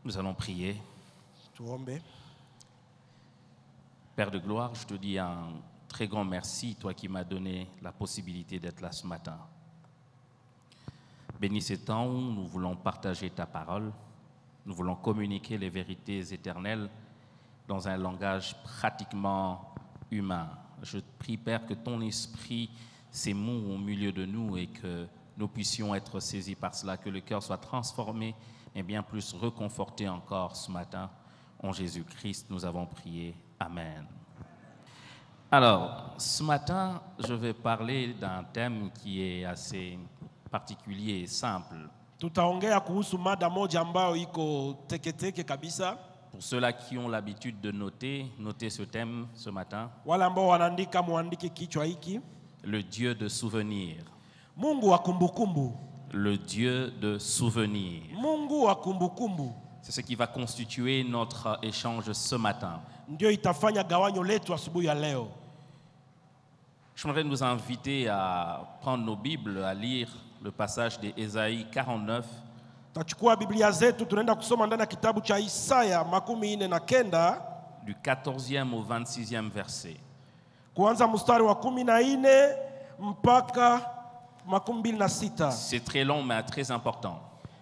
Nous allons prier. Tuombe. Père de gloire, je te dis un très grand merci, toi qui m'as donné la possibilité d'être là ce matin. Bénis ces temps où nous voulons partager ta parole, nous voulons communiquer les vérités éternelles dans un langage pratiquement humain. Je te prie, Père, que ton esprit s'émoue au milieu de nous et que nous puissions être saisis par cela, que le cœur soit transformé et bien plus réconforté encore ce matin. En Jésus-Christ, nous avons prié. Amen. Alors, ce matin, je vais parler d'un thème qui est assez particulier et simple. Tutaongea kuhusu mada moja ambayo iko teketeke kabisa. Pour ceux-là qui ont l'habitude de noter ce thème ce matin. Wale ambao wanaandika muandike kichwa hiki. Le Dieu de souvenir. Mungu wa kumbukumbu. Le Dieu de souvenir. Mungu wa kumbukumbu. C'est ce qui va constituer notre échange ce matin. Ndio itafanya gawanyo letu asubuhi ya leo. J'aimerais nous inviter à prendre nos Bibles, à lire le passage d'Ésaïe 49. Tachukua Biblia zetu tunaenda kusoma ndani ya kitabu cha Isaya 49 du 14e au 26e verset. Kuanza mstari wa 14 mpaka 26. C'est très long mais très important.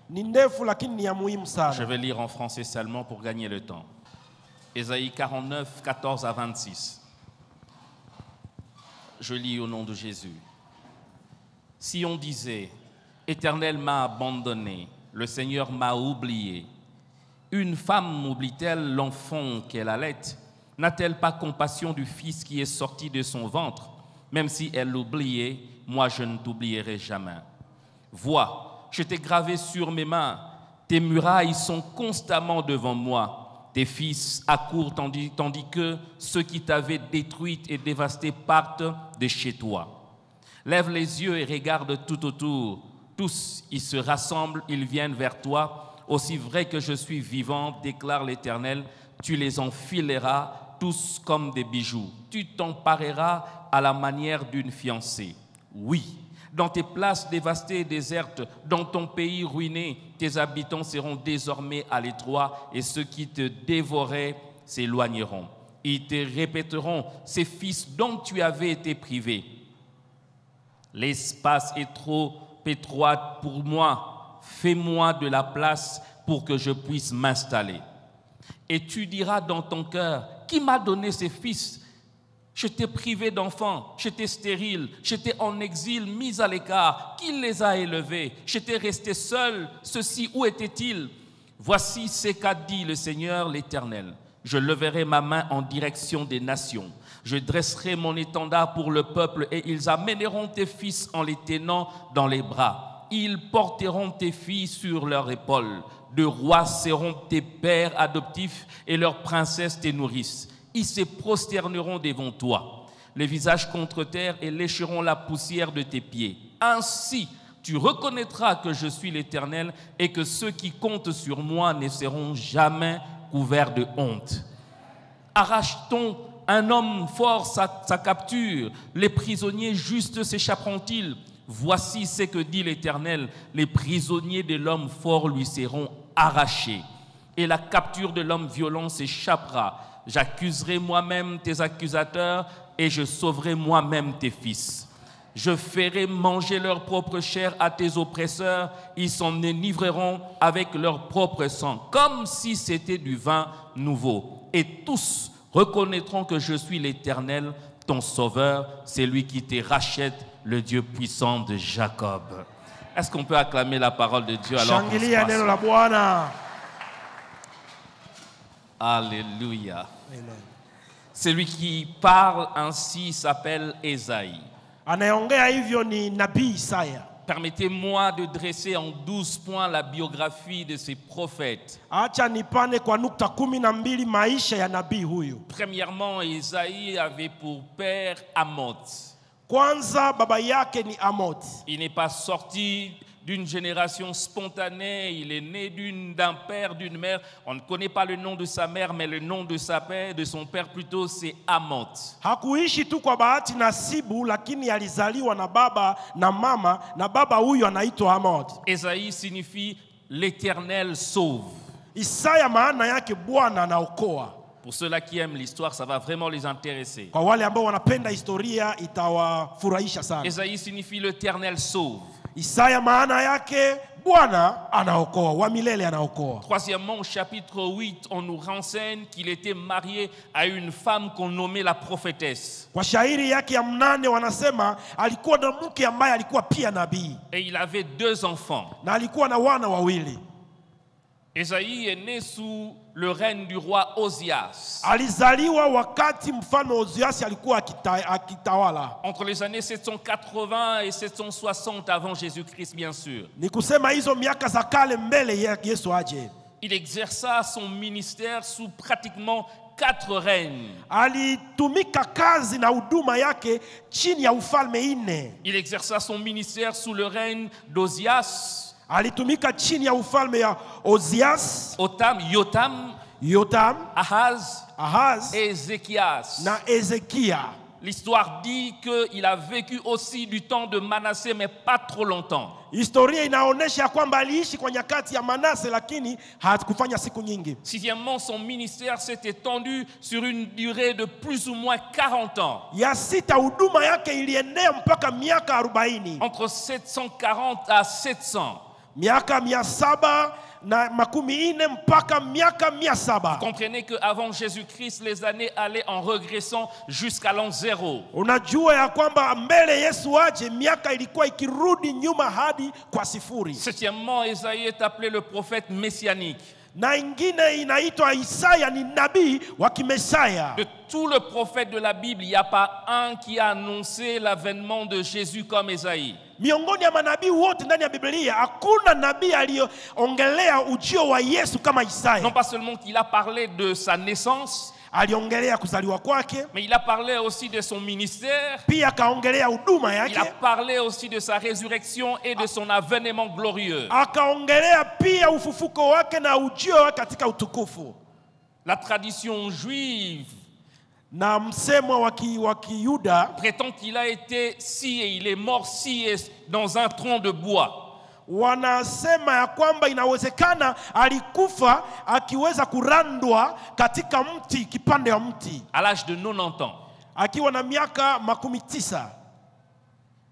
Ni ndefu lakini ni ya muhimu sana. Je vais lire en français seulement pour gagner le temps. Ésaïe 49, 14 à 26. Je lis au nom de Jésus. Si on disait, Éternel m'a abandonné, le Seigneur m'a oublié, une femme oublie-t-elle l'enfant qu'elle allait? N'a-t-elle pas compassion du fils qui est sorti de son ventre? Même si elle l'oubliait, moi je ne t'oublierai jamais. Vois, je t'ai gravé sur mes mains, tes murailles sont constamment devant moi. Tes fils accourent tandis que ceux qui t'avaient détruite et dévastée partent de chez toi. Lève les yeux et regarde tout autour. Tous, ils se rassemblent, ils viennent vers toi. Aussi vrai que je suis vivant, déclare l'Éternel, tu les enfileras tous comme des bijoux. Tu t'empareras à la manière d'une fiancée. Oui, dans tes places dévastées et désertes, dans ton pays ruiné, tes habitants seront désormais à l'étroit et ceux qui te dévoraient s'éloigneront. Ils te répéteront, ces fils dont tu avais été privé. L'espace est trop étroit pour moi. Fais-moi de la place pour que je puisse m'installer. Et tu diras dans ton cœur, qui m'a donné ces fils? J'étais privé d'enfants, j'étais stérile, j'étais en exil, mis à l'écart. Qui les a élevés? J'étais resté seul. Ceux-ci, où étaient-ils? Voici ce qu'a dit le Seigneur l'Éternel. Je leverai ma main en direction des nations. Je dresserai mon étendard pour le peuple et ils amèneront tes fils en les tenant dans les bras. Ils porteront tes filles sur leurs épaules. De rois seront tes pères adoptifs et leurs princesses tes nourrices. Ils se prosterneront devant toi, les visages contre terre et lécheront la poussière de tes pieds. Ainsi, tu reconnaîtras que je suis l'Éternel et que ceux qui comptent sur moi ne seront jamais couverts de honte. Arrache-t-on un homme fort sa capture? Les prisonniers justes s'échapperont-ils? Voici ce que dit l'Éternel, les prisonniers de l'homme fort lui seront arrachés, et la capture de l'homme violent s'échappera. J'accuserai moi-même tes accusateurs et je sauverai moi-même tes fils. Je ferai manger leur propre chair à tes oppresseurs, ils s'en enivreront avec leur propre sang, comme si c'était du vin nouveau. Et tous reconnaîtront que je suis l'Éternel, ton sauveur, c'est lui qui te rachète, le Dieu puissant de Jacob. Est-ce qu'on peut acclamer la parole de Dieu alors qu'on se passe? Alléluia. Celui qui parle ainsi s'appelle Ésaïe. Anayeongea hivyo ni nabii Isaya. Permettez-moi de dresser en 12 points la biographie de ces prophètes. Acha nipane kwa nukta 12 maisha ya nabii huyu. Premièrement, Ésaïe avait pour père Amoz. Kwanza baba yake ni Amoz. Il n'est pas sorti d'une génération spontanée, il est né d'un père, d'une mère. On ne connaît pas le nom de sa mère, mais le nom de son père plutôt, c'est Amoz. Hakuishi tu kwa bahati nasibu, lakini alizaliwa na baba na mama, na baba huyu anaitwa Amoz. Ésaïe signifie l'Éternel sauve. Isaya maana yake Bwana anaokoa. Pour ceux-là qui aiment l'histoire, ça va vraiment les intéresser. Kwa wale ambao wanapenda historia itawafurahisha sana. Ésaïe signifie l'Éternel sauve. Isaya maana yake Bwana anaokoa, wa milele anaokoa. Troisièmement, au chapitre 8, on nous renseigne qu'il était marié à une femme qu'on nommait la prophétesse. Kwa shairi yake ya 8 wanasema alikuwa na mke ambaye alikuwa pia nabii. Et il avait 2 enfants. Na alikuwa na wana wawili. Ésaïe est né sous le règne du roi Ozias. Alizaliwa wakati mfalme Ozias alikuwa akitawala. Entre les années 780 et 760 avant Jésus-Christ, bien sûr. Ni kusema hizo miaka za kale mbele ya Yesu aje. Il exerça son ministère sous pratiquement 4 règnes. Alitumika kazi na huduma yake chini ya ufalme 4. Il exerça son ministère sous le règne d'Ozias. Alitumika chini ya ufalme ya Ozias, Yotam, Ahaz et et Ézéchias. na Ezekia. L'histoire dit qu'il a vécu aussi du temps de Manassé, mais pas trop longtemps. Historia inaonesha kwamba aliishi kwa nyakati ya Manase lakini hakufanya siku nyingi. Sixièmement, son ministère s'est étendu sur une durée de plus ou moins 40 ans. Ya sita huduma yake iliendea mpaka miaka 40. Entre 740 à 700. Miaka 700 na makumi 4 mpaka miaka 700. Comprenez qu'avant Jésus-Christ, les années allaient en régressant jusqu'à l'an 0. Unajua ya kwamba mbele Yesu aje miaka ilikuwa ikirudi nyuma hadi kwa sifuri. Septièmement, Ésaïe est appelé le prophète messianique. Na ingine inaitwa Isaya ni nabii wa kimesaya. De tout le prophète de la Bible, il n'y a pas un qui a annoncé l'avènement de Jésus comme Ésaïe. Miongoni ya manabii wote ndani ya Biblia hakuna nabii aliongelea ujio wa Yesu kama Isaya. Non pas seulement qu'il a parlé de sa naissance, aliongelea kuzaliwa kwake, mais il a parlé aussi de son ministère. Pia akaongelea huduma yake. Il a parlé aussi de sa résurrection et de son avènement glorieux. Akaongelea pia ufufuko wake na ujio wake katika utukufu. La tradition juive na msemo wa Kiyuda prétend qu'il a été scié, il est mort scié dans un tronc de bois. Wanasema ya kwamba inawezekana alikufa akiweza kurandwa katika mti, kipande wa mti, à l'âge de 90 ans. Akiwa na miaka 90.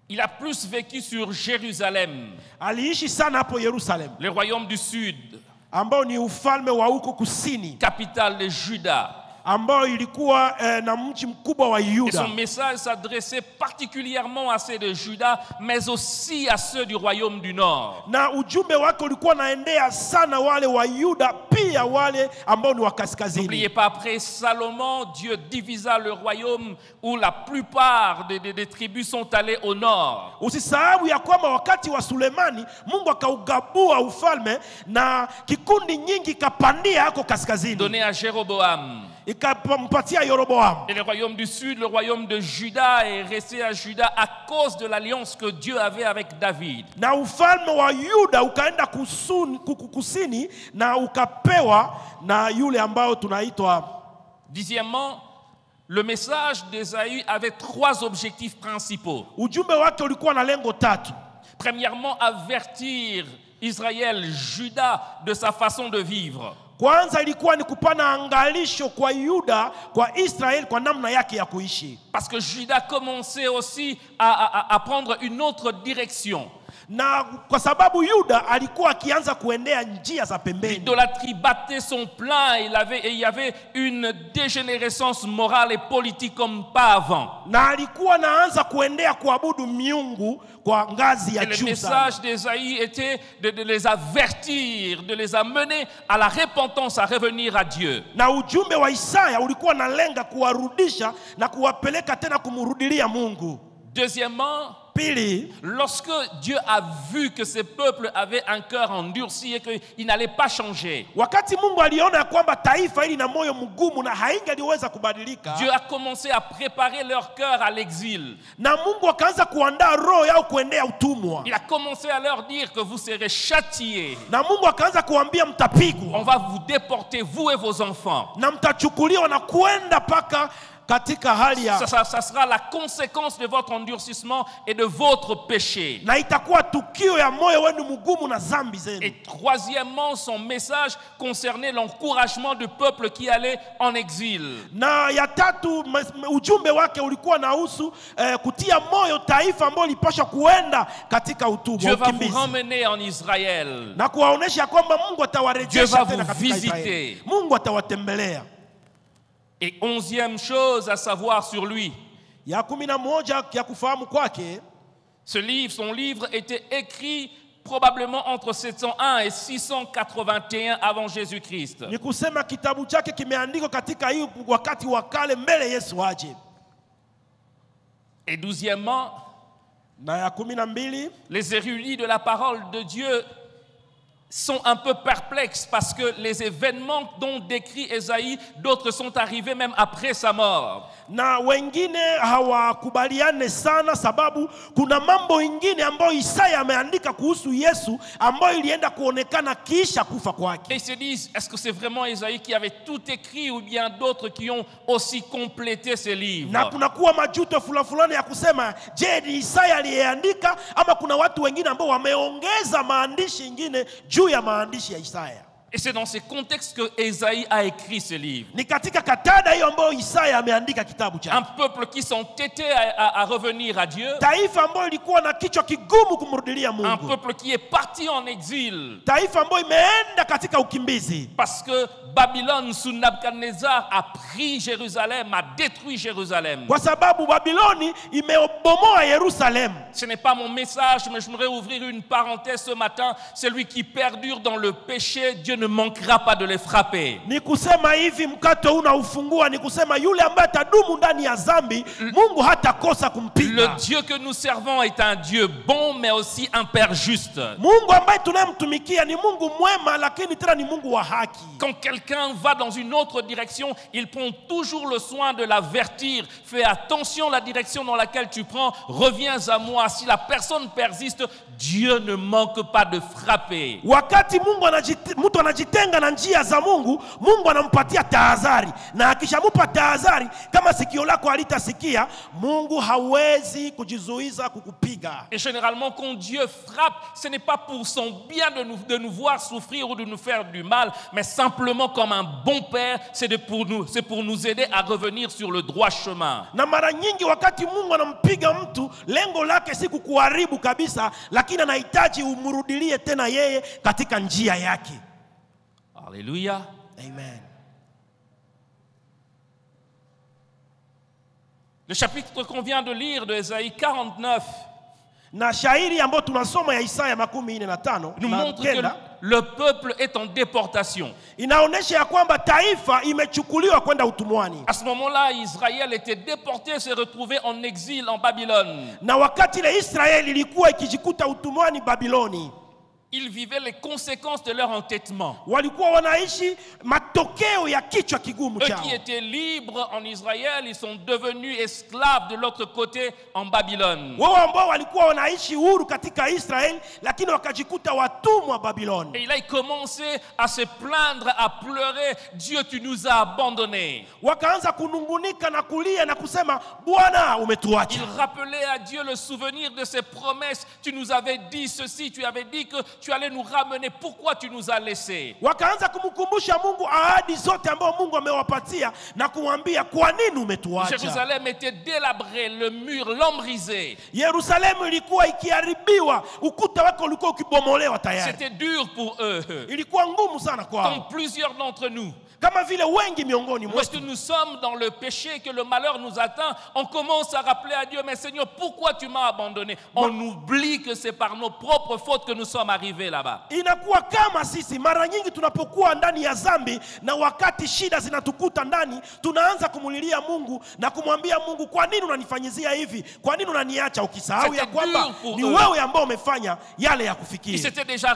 Il a plus vécu sur Jérusalem. Aliishi sana hapo Yerusalem. Le royaume du sud, ambao ni ufalme wa huko kusini, capitale de Juda. Ambao ilikuwa na mji mkubwa wa Yuda. Et son message s'adressait particulièrement à ceux de Juda, mais aussi à ceux du royaume du nord. Na ujumbe wake ulikuwa naendea sana wale wa Yuda, pia wale ambao ni wa kaskazini. N'oubliez pas, après Salomon, Dieu divisa le royaume où la plupart des tribus sont allées au nord. Usisahau ya kwamba wakati wa Sulemani Mungu akaugabua ufalme na kikundi nyingi kapandia hako kaskazini. Donné à Jéroboam. Et le royaume du sud, le royaume de Juda est resté à Juda à cause de l'alliance que Dieu avait avec David. Na ufalme wa Yuda ukaenda kusini na ukapewa na yule ambao tunaitwa. Dixièmement, le message d'Ésaïe avait 3 objectifs principaux. Ujumbe wake ulikuwa na lengo 3. Premièrement, avertir Israël, Juda de sa façon de vivre. Kwanza ilikuwa ni kupana angalisho kwa Yuda, kwa Israel, kwa namna yake ya kuishi. Parce que Juda commençait aussi à prendre une autre direction. Na kwa sababu Yuda alikuwa akianza kuendea njia za pembeni. L'idolâtrie battait son plein, il y avait une dégénérescence morale et politique comme pas avant. Na alikuwa naanza kuendea kuabudu miungu kwa ngazi ya juu sana. Le message d'Ésaïe était de les avertir, de les amener à la repentance, à revenir à Dieu. Na ujumbe wa Isaya ulikuwa nalenga kuwarudisha na kuwapeleka tena kumrudilia Mungu. Deuxièmement, pili, lorsque Dieu a vu que ce peuple avait un cœur endurci et qu'il n'allait pas changer, wakati Mungu aliona kwamba taifa hili na moyo mgumu na haingeliweza kubadilika, Dieu a commencé à préparer leur cœur à l'exil. Na Mungu akaanza kuandaa roho yao kuendea utumwa. Il a commencé à leur dire que vous serez châtiés. Na Mungu akaanza kuambia mtapigwa. On va vous déporter, vous et vos enfants. Na mtachukuliwa na kwenda paka katika hali ya Ça sera la conséquence de votre endurcissement et de votre péché. na itakuwa tukio ya moyo wenu mgumu na dhambi zenu. Et troisièmement, son message concernait l'encouragement du peuple qui allait en exil. Na ya tatu ujumbe wake ulikuwa nahusu kutia moyo taifa ambalo lipasha kuenda katika utumwa, Dieu va vous ukimbizi, ramener en Israël. na kuwaonesha kwamba Mungu Dieu va atawarejesha vous tena katika visiter. Israeli. Mungu atawatembelea. Et 11e chose à savoir sur lui, Ya 11 ya kufahamu kwake, son livre était écrit probablement entre 701 et 681 avant Jésus-Christ. ni kusema kitabu chake kimeandikwa katika hii wakati wa kale mbele Yesu aje. Et 12e, Na ya 12 les érudits de la parole de Dieu sont un peu perplexes parce que les événements dont décrit Ésaïe, d'autres sont arrivés même après sa mort. na wengine hawakubaliane sana, sababu kuna mambo ingine ambayo Isaya ameandika kuhusu Yesu ambayo ilienda kuonekana kisha kufa kwake. Et ils se disent, est-ce que c'est vraiment Ésaïe qui avait tout écrit ou bien d'autres qui ont aussi complété ces livres? Na kunakuwa majuto fulani ya kusema, je, ni Isaya aliyeandika ama kuna watu wengine ambao wameongeza maandishi ingine juu ya maandishi ya Isaya? Et c'est dans ces contextes que Ésaïe a écrit ce livre. Ni katika katada hiyo ambayo Isaya ameandika kitabu Un chake. peuple qui s'entêtait à revenir à Dieu. Taifa ambayo ilikuwa na kichwa kigumu kumrudilia Un Mungu. peuple qui est parti en exil. Taifa ambayo imeenda katika ukimbizi. Parce que Babylone, sous Nabuchodonosor, a pris Jérusalem, a détruit Jérusalem. Kwa sababu Babiloni imebomoa Yerusalemu. Ce n'est pas mon message, mais j'aimerais ouvrir une parenthèse ce matin. Celui qui perdure dans le péché, Dieu ne manquera pas de les frapper. Ni kusema hivi, mkato unaufungua, ni kusema yule ambaye atadumu ndani ya dhambi, Mungu hatakosa Le kumpiga. Dieu que nous servons est un Dieu bon, mais aussi un Père juste. Mungu ambaye tunayemtumikia ni Mungu mwema, lakini tena ni Mungu wa haki. Quand quelqu'un va dans une autre direction, il prend toujours le soin de l'avertir. Fais attention à la direction dans laquelle tu prends, reviens à moi. Si la personne persiste, Dieu ne manque pas de frapper. Wakati mtu anajitenga na njia za Mungu, Mungu anampatia tahadhari, na akishamupa tahadhari, kama sikio lako halitasikia, Mungu hawezi kujizuiza kukupiga. Et généralement, quand Dieu frappe, ce n'est pas pour son bien de nous voir souffrir ou de nous faire du mal, mais simplement comme un bon père, c'est pour nous aider à revenir sur le droit chemin. Na mara nyingi wakati Mungu anampiga mtu, lengo lake si kukuharibu kabisa, lakini anahitaji umrudilie tena yeye katika njia yake. Alléluia. Amen. Le chapitre qu'on vient de lire de Ésaïe 49 Na shairi ambayo tunasoma ya Isaya 45 nous montre que le peuple est en déportation. inaonesha ya kwamba taifa imechukuliwa kwenda utumwani. À ce moment-là, Israël était déporté, s'est retrouvé en exil en Babylone. Na wakati ile Israeli ilikuwa ikijikuta utumwani Babiloni, Ils vivaient les conséquences de leur entêtement. walikuwa wanaishi matokeo ya kichwa kigumu Eux chao. qui étaient libres en Israël, ils sont devenus esclaves de l'autre côté en Babylone. Wao ambao walikuwa wanaishi huru katika Israeli, lakini wakajikuta watumwa Babiloni. Et là, ils commençaient à se plaindre, à pleurer. Dieu, tu nous as abandonnés. Wakaanza kunungunika na kulia na kusema, Bwana umetuacha. Ils rappelaient à Dieu le souvenir de ses promesses. Tu nous avais dit ceci, tu avais dit que tu allais nous ramener. Pourquoi tu nous as laissés? Wakaanza kumkumbusha Mungu ahadi zote ambazo Mungu amewapatia na kumwambia, kwa nini umetuacha? Jérusalem était délabré, le mur lambrisé. Yerusalemu ilikuwa ikiharibiwa, ukuta wake ulikuwa ukibomolewa tayari. C'était dur pour eux. Ilikuwa ngumu sana Comme kwao, plusieurs d'entre nous. kama vile wengi miongoni Lorsque mwetu. nous sommes dans le péché, que le malheur nous atteint, on commence à rappeler à Dieu, mais Seigneur, pourquoi tu m'as abandonné? On oublie que c'est par nos propres fautes que nous sommes arrivés là-bas. Inakuwa kama sisi mara nyingi tunapokuwa ndani ya dhambi, na wakati shida zinatukuta ndani, tunaanza kumulilia Mungu na kumwambia Mungu, kwa nini unanifanyizia hivi? Kwa nini unaniacha? Ukisahau ya kwamba ni wewe ambao umefanya yale ya Ils kufikiri. s'étaient déjà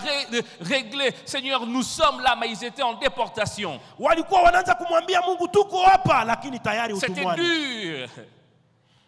réglés. Seigneur, nous sommes là, mais ils étaient en déportation. Walikuwa wanaanza kumwambia Mungu, tuko hapa, lakini tayari C'était utumwani. dur.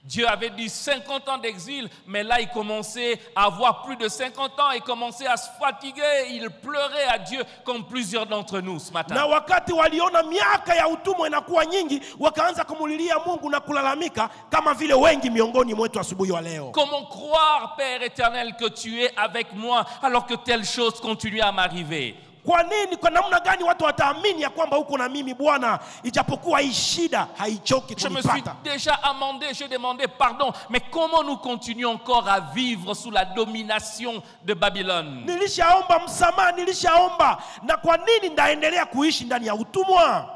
Dieu avait dit 50 ans d'exil, mais là il commençait à avoir plus de 50 ans et commençait à se fatiguer. Il pleurait à Dieu comme plusieurs d'entre nous ce matin. Na wakati waliona miaka ya utumwa inakuwa nyingi, wakaanza kumulilia Mungu na kulalamika kama vile wengi miongoni mwetu asubuhi wa leo. Comment croire, Père éternel, que tu es avec moi alors que telle chose continue à m'arriver? Kwa nini, kwa namna gani watu wataamini ya kwamba uko na mimi Bwana, ijapokuwa hii shida haichoki Je me suis kunipata? déjà amendé, j'ai demandé pardon, mais comment nous continuons encore à vivre sous la domination de Babylone? Nilishaomba msamaha, nilishaomba, na kwa nini ndaendelea kuishi ndani ya utumwa?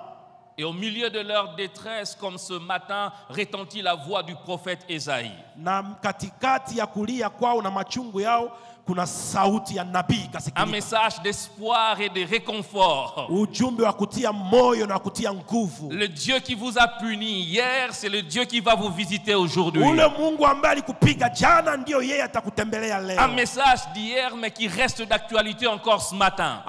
Et au milieu de leur détresse, comme ce matin, retentit la voix du prophète Ésaïe. Na katikati ya kulia kwao na machungu yao, kuna sauti ya nabii Un kasikika. message d'espoir et de réconfort. Ujumbe wa kutia moyo na kutia nguvu. Le Dieu qui vous a puni hier, c'est le Dieu qui va vous visiter aujourd'hui. Ule Mungu ambaye alikupiga jana ndio yeye atakutembelea Un leo. message d'hier, mais qui reste d'actualité encore ce matin.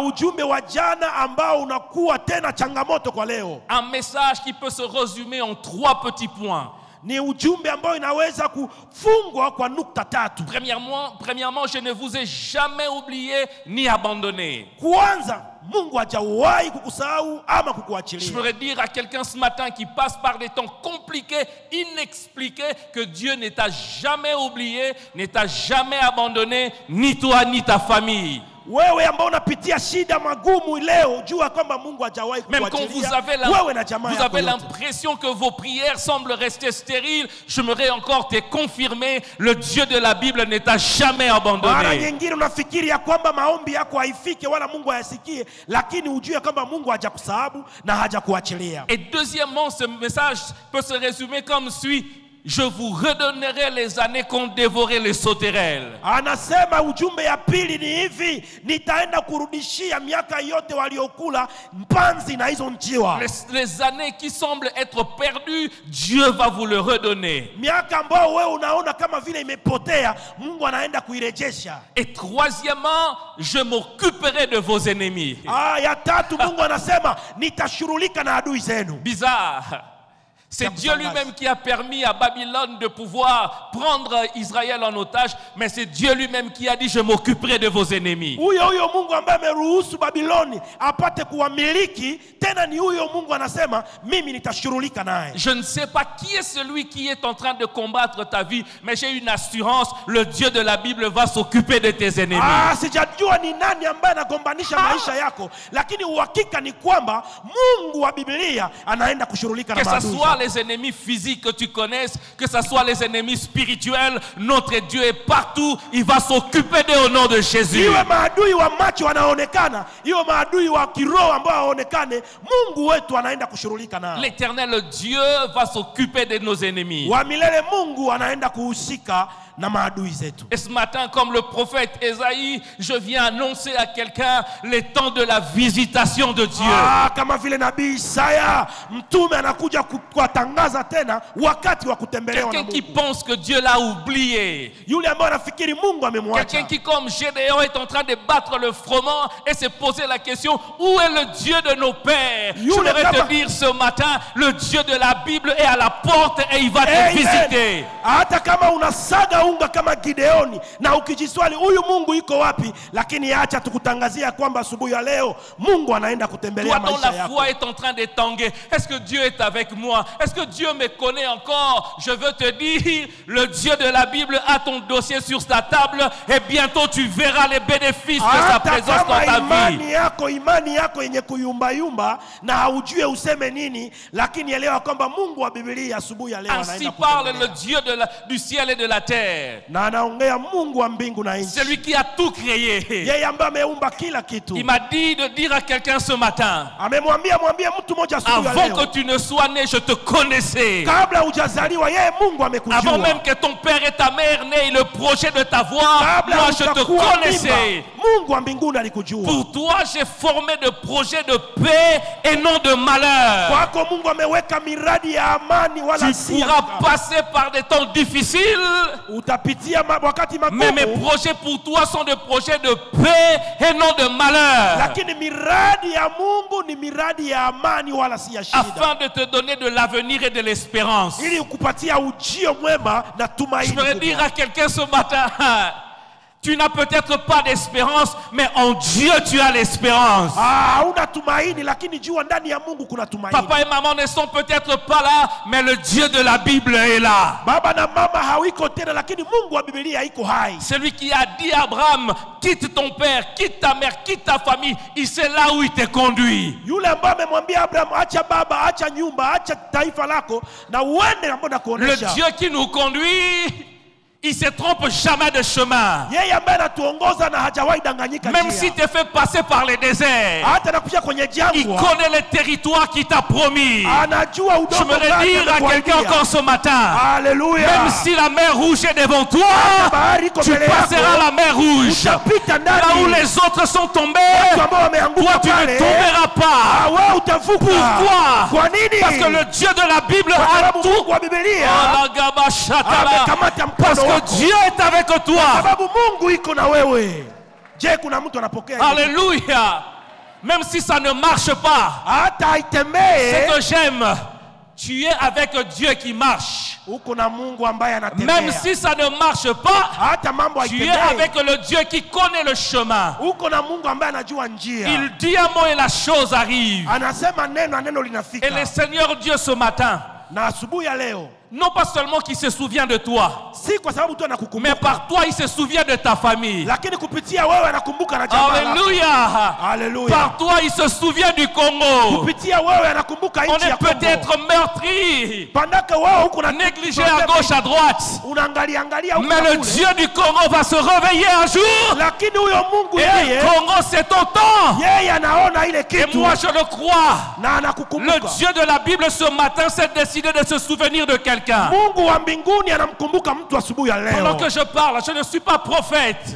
Ujumbe wa jana ambao unakuwa tena changamoto kwa leo. Un message qui peut se résumer en 3 petits points. Ni ujumbe ambao inaweza kufungwa kwa nukta tatu. Premièrement, je ne vous ai jamais oublié ni abandonné. Kwanza, Mungu hajawahi kukusahau ama Je kukuachilia. voudrais dire à quelqu'un ce matin qui passe par des temps compliqués, inexpliqués, que Dieu ne t'a jamais oublié, ne t'a jamais abandonné, ni toi ni ta famille. Wewe ambao unapitia shida magumu leo, jua kwamba Mungu hajawahi Même quand vous kukuachilia. avez Wewe na jamaa yako yote. l'impression que vos prières semblent rester stériles, j'aimerais encore te confirmer, le Dieu de la Bible ne t'a jamais Mara abandonné. nyingine unafikiri ya kwamba maombi yako haifike wala Mungu hayasikie, lakini ujue kwamba Mungu hajakusahau na hajakuachilia. Et deuxièmement, ce message peut se résumer comme suit: je vous redonnerai les années qu'ont dévoré les sauterelles. Anasema ujumbe ya pili ni hivi, nitaenda kurudishia miaka yote waliokula mpanzi na hizo njiwa. Les années qui semblent être perdues, Dieu va vous le redonner. Miaka ambao wewe unaona kama vile imepotea, Mungu anaenda kuirejesha. Et troisièmement, je m'occuperai de vos ennemis. Ya tatu, Mungu anasema nitashughulika na adui zenu. Bizarre. C'est Dieu lui-même qui a permis à Babylone de pouvoir prendre Israël en otage, mais c'est Dieu lui-même qui a dit: je m'occuperai de vos ennemis. Huyo Mungu ambaye ameruhusu Babiloni apate kuwamiliki, tena ni huyo Mungu anasema mimi nitashughulika naye. Je ne sais pas qui est celui qui est en train de combattre ta vie, mais j'ai une assurance: le Dieu de la Bible va s'occuper de tes ennemis. Sijajua ni nani ambaye anagombanisha maisha yako, lakini uhakika ni kwamba Mungu wa Biblia anaenda kushughulika na Que ce maadui. soit les ennemis physiques que tu connaisses, que ce soit les ennemis spirituels, notre Dieu est partout, il va s'occuper d'eux au nom de Jésus. Iwe maadui wa macho wanaonekana, iwe maadui wa kiroho ambao haonekane, Mungu wetu anaenda kushughulika nao. L'Éternel Dieu va s'occuper de nos ennemis. Wa milele Mungu anaenda kuhusika na maadui zetu. Et ce matin, comme le prophète Ésaïe, je viens annoncer à quelqu'un les temps de la visitation de Dieu. Kama vile nabii Isaya mtume anakuja kutangaza tena wakati wa kutembelewa na Quelqu'un qui Mungu. pense que Dieu l'a oublié. Yule ambaye anafikiri Mungu amemwacha. Quelqu'un qui, comme Gédéon, est en train de battre le froment et se poser la question: où est le Dieu de nos pères? Je voudrais te dire ce matin, le Dieu de la Bible est à la porte et il va te visiter. Hata kama unasaga unga kama Gideoni na ukijiswali huyu Mungu iko wapi, lakini acha tukutangazia kwamba asubuhi ya leo Mungu anaenda kutembelea Toi dont maisha la yako. foi est en train de tanguer, est-ce que Dieu est avec moi? Est-ce que Dieu me connaît encore? Je veux te dire, le Dieu de la Bible a ton dossier sur ta table et bientôt tu verras les bénéfices de sa présence dans ta vie. Imani yako yenye kuyumbayumba na haujue useme nini, lakini elewa kwamba Mungu wa Biblia asubuhi ya leo Ainsi anaenda parle kutembelea. le Dieu du ciel et de la terre. Na anaongea Mungu wa mbingu na nchi. Celui qui a tout créé. Yeye ambaye ameumba kila kitu. Il m'a dit de dire à quelqu'un ce matin: Amemwambia mwambie mtu mmoja asubuhi ya avant leo. que tu ne sois né, je te connaissais. Kabla hujazaliwa yeye Mungu amekujua. Avant même que ton père et ta mère n'aient le projet de t'avoir, Kabla moi je te utakuwa connaissais. mimba, Mungu wa mbinguni alikujua. Pour toi, j'ai formé de projets de paix et non de malheur. Kwako Mungu ameweka miradi ya amani wala Tu si ya pourras kukaba. passer par des temps difficiles, Utapitia wakati mais mes magumu. projets pour toi sont des projets de paix et non de malheur. Lakini miradi ya Mungu ni miradi ya amani wala si ya shida. Afin de te donner de l'avenir l'avenir et de l'espérance. ili kukupatia ujio mwema na tumaini. Je voudrais dire à quelqu'un ce matin, tu n'as peut-être pas d'espérance, mais en Dieu tu as l'espérance. Una tumaini lakini jua ndani ya Mungu kuna tumaini. Papa et maman ne sont peut-être pas là, mais le Dieu de la Bible est là. Baba na mama hawiko tena lakini Mungu wa Biblia iko hai. Celui qui a dit à Abraham, quitte ton père, quitte ta mère, quitte ta famille, il sait là où il te conduit. Yule ambaye amemwambia Abraham acha baba, acha nyumba, acha taifa lako na uende ambapo Le nakuonesha. Dieu qui nous conduit, il ne se trompe jamais de chemin. Yeye ambaye anatuongoza na hajawahi danganyika Même njia. s'il te fait passer par les déserts, Hata nakuja kwenye il jangwa. connaît le territoire qu'il t'a promis. Anajua Je udongo voudrais gani dire à quelqu'un anakuambia. encore ce matin, Alléluia. même si la mer rouge est devant toi, bahari iko tu mbele passeras yako, la mer rouge. utapita Là où ndani. les autres sont tombés, Watu ambao wameanguka toi tu ne pale, tomberas pas. wewe utavuka. Pourquoi? Kwa nini? Parce que le Dieu de la Bible Kwa a sababu tout. Mungu wa Biblia amekamata Parce mkono que wako. Dieu est avec Kwa toi. sababu Mungu iko na wewe. Je, kuna mtu anapokea hiyo? Alléluia. Même si ça ne marche pas, Hata ce haitembee, que j'aime, tu es avec Dieu qui marche. uko na Mungu ambaye anatembea. Même si ça ne marche pas, Hata mambo tu es haitembei, avec le Dieu qui connaît le chemin. uko na Mungu ambaye anajua njia. Il dit un mot et la chose arrive. Anasema neno na neno Et linafika. le Seigneur Dieu ce matin, Na asubuhi ya leo, non pas seulement qu'il se souvient de toi, si kwa sababu tu mais anakukumbuka, par toi il se souvient de ta famille. lakini kupitia wewe anakumbuka na jamaa lako. Alléluia. Alléluia. Par toi il se souvient du Congo. Kupitia wewe anakumbuka On nchi ya est peut-être Kongo. meurtri, Pandaka wewe huko na négligé à gauche, à droite. unaangalia huko Mais na le kule. Dieu du Congo va se réveiller un jour. Lakini huyo Mungu Et yeye, le Congo c'est ton temps. yeye anaona ile Et kitu moi je le crois. na Le anakukumbuka. Dieu de la Bible ce matin s'est décidé de se souvenir de quelqu'un. Mungu wa mbinguni anamkumbuka mtu asubuhi ya Pendant leo. que je parle, je ne suis pas prophète.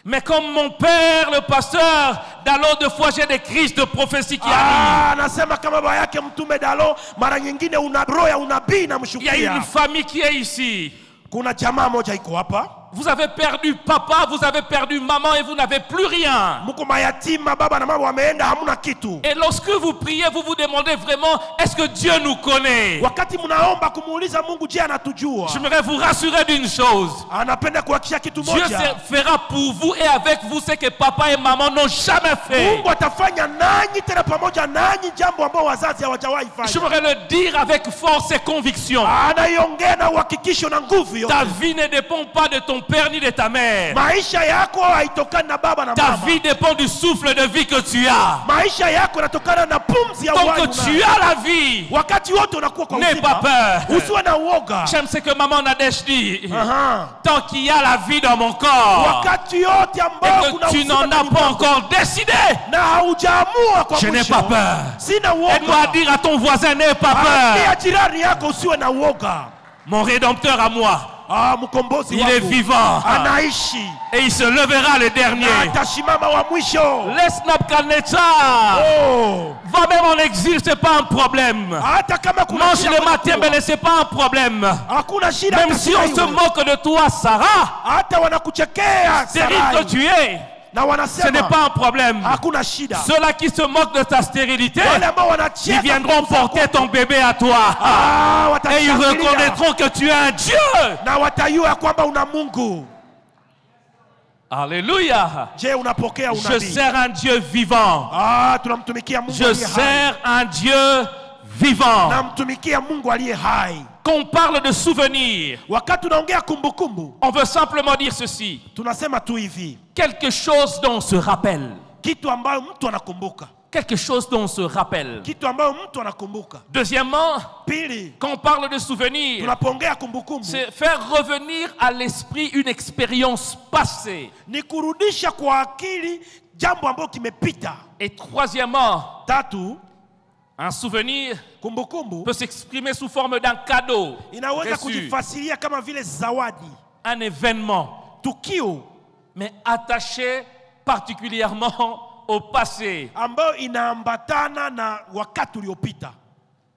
Mais comme mon père, le pasteur, d'alors de fois j'ai des crises de prophétie qui arrivent. Anasema kama baba yake mtume Dalo, mara nyingine una roho ya unabii Il y a inamshukia. une famille qui est ici. Kuna jamaa moja iko hapa, Vous avez perdu papa, vous avez perdu maman et vous n'avez plus rien. mko mayatima, baba na mama wameenda, hamuna kitu. Et lorsque vous priez, vous vous demandez vraiment, est-ce que Dieu nous connaît? Wakati mnaomba kumuuliza Mungu, je, anatujua? J'aimerais vous rassurer d'une chose. Anapenda kuhakikisha kitu Dieu moja. fera pour vous et avec vous ce que papa et maman n'ont jamais fait. Mungu atafanya nanyi tena pamoja nanyi jambo ambao wazazi hawajawahi fanya. J'aimerais le dire avec force et conviction. Anaiongea na uhakikisho na nguvu yote. Ta vie ne dépend pas de ton père ni de ta mère. Maisha yako haitokani na baba na Ta mama. vie dépend du souffle de vie que tu as. Maisha yako yanatokana na pumzi ya Tant uhai que unayo. tu as la vie, Wakati wote unakuwa kwa n'aie pas uzima, peur. usiwe na uoga. J'aime ce que maman Nadège dit. Aha. Tant qu'il y a la vie dans mon corps Wakati yote ambao et kuna que tu uzima n'en as ndani pas mwako, encore décidé, na haujaamua kwa je n'ai mwisho, pas peur. sina Aide-moi à uoga. dire à ton voisin, n'aie pas Ambia peur. jirani yako usiwe na uoga. Mon rédempteur à moi, Mkombozi il wako est vivant anaishi, et il se lèvera le dernier. na atashimama wa mwisho. Laisse Nebuchadnezzar. Oh. Va même en exil, c'est pas un problème. Hata kama kuna Mange shida le kwenye matin, kuwa, mais c'est pas un problème. hakuna shida Même hata si shida on se iwe. moque de toi, Sarah, Hata wanakuchekea stérile que Sarai, tu es, na ce n'est wanasema pas un problème. hakuna shida. Ceux-là qui se moquent de ta stérilité, Wale ambao ils wanacheka viendront kwa porter ton bébé à toi. Et ils watashangilia reconnaîtront que tu es un Dieu. na watajua ya kwamba una Mungu. Alléluia. Je, unapokea Je unabii? sers un Dieu vivant. Tunamtumikia Mungu Je aliye hai. sers un Dieu vivant. Namtumikia Mungu aliye hai. Quand on parle de souvenirs, Wakati tunaongea kumbukumbu, on veut simplement dire ceci. tunasema tu hivi, Quelque chose dont on se rappelle. kitu ambayo mtu anakumbuka, Quelque chose dont on se rappelle. kitu ambayo mtu anakumbuka. Deuxièmement, Pili, quand on parle de souvenirs, tunapoongea kumbukumbu c'est faire revenir à l'esprit une expérience passée. ni kurudisha kwa akili jambo ambalo kimepita. Et troisièmement, Tatu, un souvenir kumbukumbu peut s'exprimer sous forme d'un cadeau, inaweza reçu, kujifasiria kama vile zawadi, un événement, tukio mais attaché particulièrement au passé. ambayo inaambatana na wakati uliopita.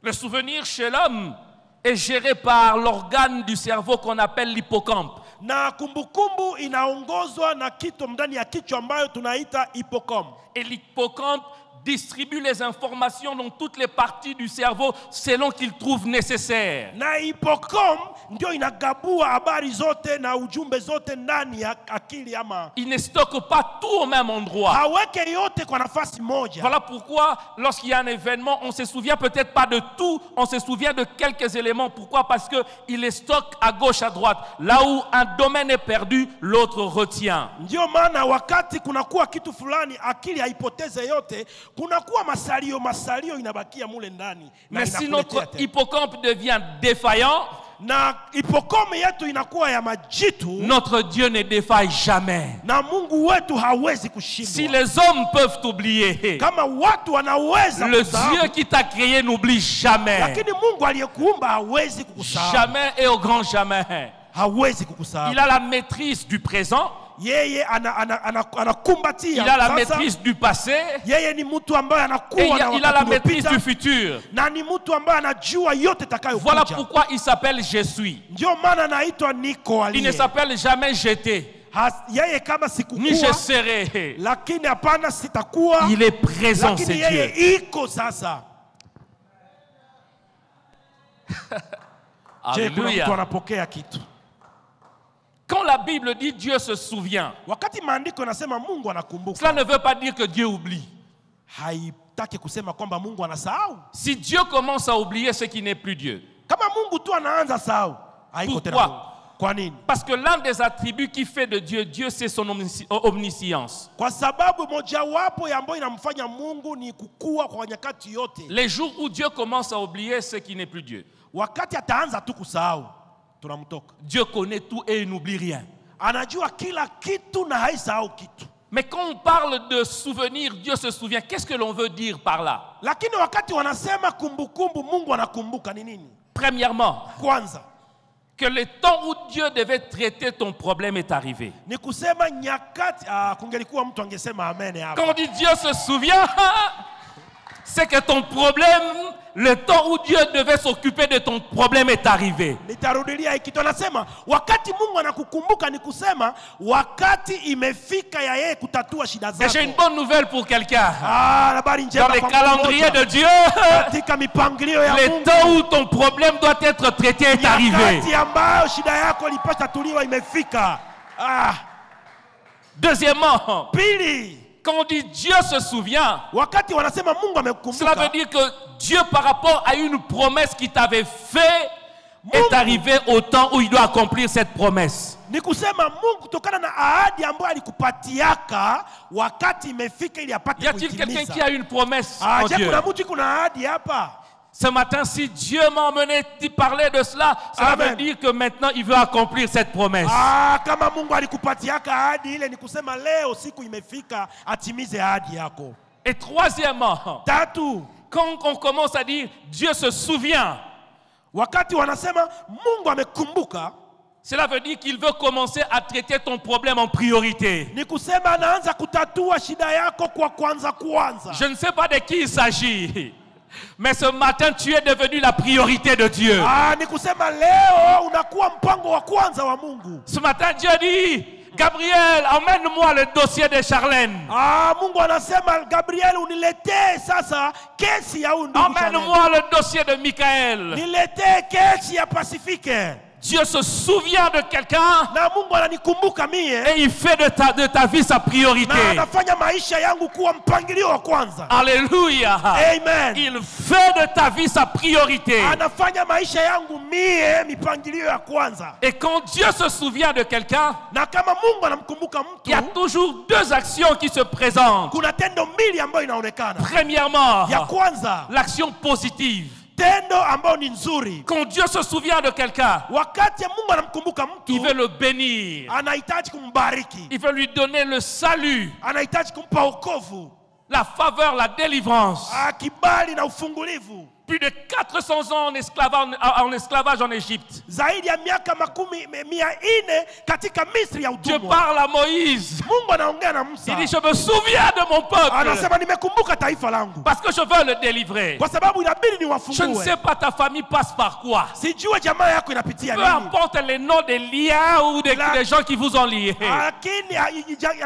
Le souvenir chez l'homme est géré par l'organe du cerveau qu'on appelle l'hippocampe. Na kumbukumbu inaongozwa na kitu ndani ya kichwa ambayo tunaita hippocampe. Et l'hippocampe distribue les informations dans toutes les parties du cerveau selon qu'il trouve nécessaire. Na hipocom ndio inagabua habari zote na ujumbe zote ndani ya akili ama. Il ne stocke pas tout au même endroit. Haweke yote kwa nafasi moja. Voilà pourquoi lorsqu'il y a un événement, on ne se souvient peut-être pas de tout, on se souvient de quelques éléments. Pourquoi? Parce qu'il les stocke à gauche, à droite. Là où un domaine est perdu, l'autre retient. Ndio maana wakati kunakuwa kitu fulani akili haipoteze yote, kunakuwa masalio inabakia mule ndani. Mais si notre hippocampe devient défaillant, na hipokome yetu inakuwa ya majitu, notre Dieu ne défaille jamais. na Mungu wetu hawezi kushindwa. Si les hommes peuvent oublier, Kama watu wanaweza le kusahau, Dieu qui t'a créé n'oublie jamais. lakini Mungu aliyekuumba hawezi kukusahau. Jamais et au grand jamais. Hawezi kukusahau. Il a la maîtrise du présent, Yeye anakumbatia il a la sasa. maîtrise du passé, Yeye ni mtu ambaye et anakuwa na il a la wakati maîtrise uliopita, du futur. na ni mtu ambaye anajua yote Voilà itakayokuja. pourquoi il s'appelle Je suis. Ndio maana anaitwa niko Il ne aliye. s'appelle jamais j'étais, Yeye kama ni je sikukuwa, serai. lakini hapana sitakuwa, Il est présent, c'est lakini Dieu. yeye iko sasa. Je, kuna mtu Alléluia. anapokea kitu? Quand la Bible dit Dieu se souvient, Wakati maandiko yanasema Mungu anakumbuka, cela ne veut pas dire que Dieu oublie. haitaki kusema kwamba Mungu anasahau. Si Dieu commence à oublier ce qui n'est plus Dieu, Kama Mungu tu anaanza sahau, haiko tena Pourquoi? Mungu. Kwa nini? parce que l'un des attributs qui fait de Dieu, Dieu c'est son omniscience. Kwa sababu mojawapo ya ambayo inamfanya Mungu ni kukua kwa nyakati yote. Les jours où Dieu commence à oublier ce qui n'est plus Dieu, Wakati ataanza tu kusahau, tunamtoka. Dieu connaît tout et il n'oublie rien. Anajua kila kitu na haisahau kitu. Mais quand on parle de souvenir, Dieu se souvient, qu'est-ce que l'on veut dire par là? Lakini wakati wanasema kumbukumbu, Mungu anakumbuka ni nini? Premièrement, Kwanza que le temps où Dieu devait traiter ton problème est arrivé. ni kusema nyakati, kungelikuwa mtu angesema amen hapa. Quand on dit Dieu se souvient, c'est que ton problème, le temps où Dieu devait s'occuper de ton problème est arrivé. Nitarudilia hiki kitu, anasema wakati Mungu anakukumbuka ni kusema wakati imefika ya yeye kutatua shida Et j'ai une zako. bonne nouvelle pour quelqu'un. Habari Dans njema le kwa calendrier mmoja. de Dieu, Katika mipangilio ya le Mungu, temps où ton problème doit être traité est arrivé. nyakati ambayo shida yako ilipata tuliwa imefika. Deuxièmement, Pili, quand on dit Dieu se souvient, wakati wanasema Mungu cela veut amekumbuka, dire que Dieu, par rapport à une promesse qu'il t'avait faite, est arrivé au temps où il doit accomplir cette promesse. ni kusema Mungu kutokana na ahadi ambayo alikupatiaka wakati imefika ili Y apate a-t-il quelqu'un qui kuitimiza. a une promesse en Je, Dieu? kuna mtu kuna ahadi hapa. Ce matin, si Dieu m'a emmené t'y parler de cela, ça Amen. veut dire que maintenant il veut accomplir cette promesse. Kama Mungu alikupatiaka ahadi ile, ni kusema leo siku imefika atimize ahadi yako. Et troisièmement, Tatu, quand on commence à dire Dieu se souvient, wakati wanasema Mungu amekumbuka, cela veut dire qu'il veut commencer à traiter ton problème en priorité. ni kusema anaanza kutatua shida yako kwa kwanza. Je ne sais pas de qui il s'agit, mais ce matin tu es devenu la priorité de Dieu. Ni kusema leo unakuwa mpango wa kwanza wa Mungu. Ce matin Dieu dit, Gabriel, emmène-moi le dossier de Charlène. Mungu anasema Gabriel, uniletee sasa kesi ya huyu ndugu Charlene. Emmène-moi le dossier de Michael. Niletee kesi ya Pacifique. Dieu se souvient de quelqu'un Na Mungu ananikumbuka mie, et il fait de ta vie sa priorité. na anafanya maisha yangu kuwa mpangilio wa kwanza. Alléluia. Amen. Il fait de ta vie sa priorité. Anafanya maisha yangu mie mipangilio ya kwanza. Et quand Dieu se souvient de quelqu'un, Na kama Mungu anamkumbuka il y a mtu, toujours deux actions qui se présentent. kuna tendo mbili ambayo inaonekana. Premièrement, Ya kwanza, l'action positive. tendo ambayo ni nzuri. Quand Dieu se souvient de quelqu'un, Wakati Mungu anamkumbuka il veut mtu, le bénir. anahitaji kumbariki, Il veut lui donner le salut, anahitaji kumpa wokovu, la faveur, la délivrance. kibali na ufungulivu. Plus de 400 ans en esclavage en Égypte. zaidi ya miaka 400 katika Misri ya Dieu utumwa. parle à Moïse. Mungu anaongea na Musa. Il dit, je me souviens de mon peuple. Anasema nimekumbuka taifa langu. Parce que je veux le délivrer. Kwa sababu inabidi Je ne niwafungue. sais pas ta famille passe par quoi. Sijue jamaa yako inapitia Peu nini. importe les noms des liens ou des gens qui vous ont liés. Lakini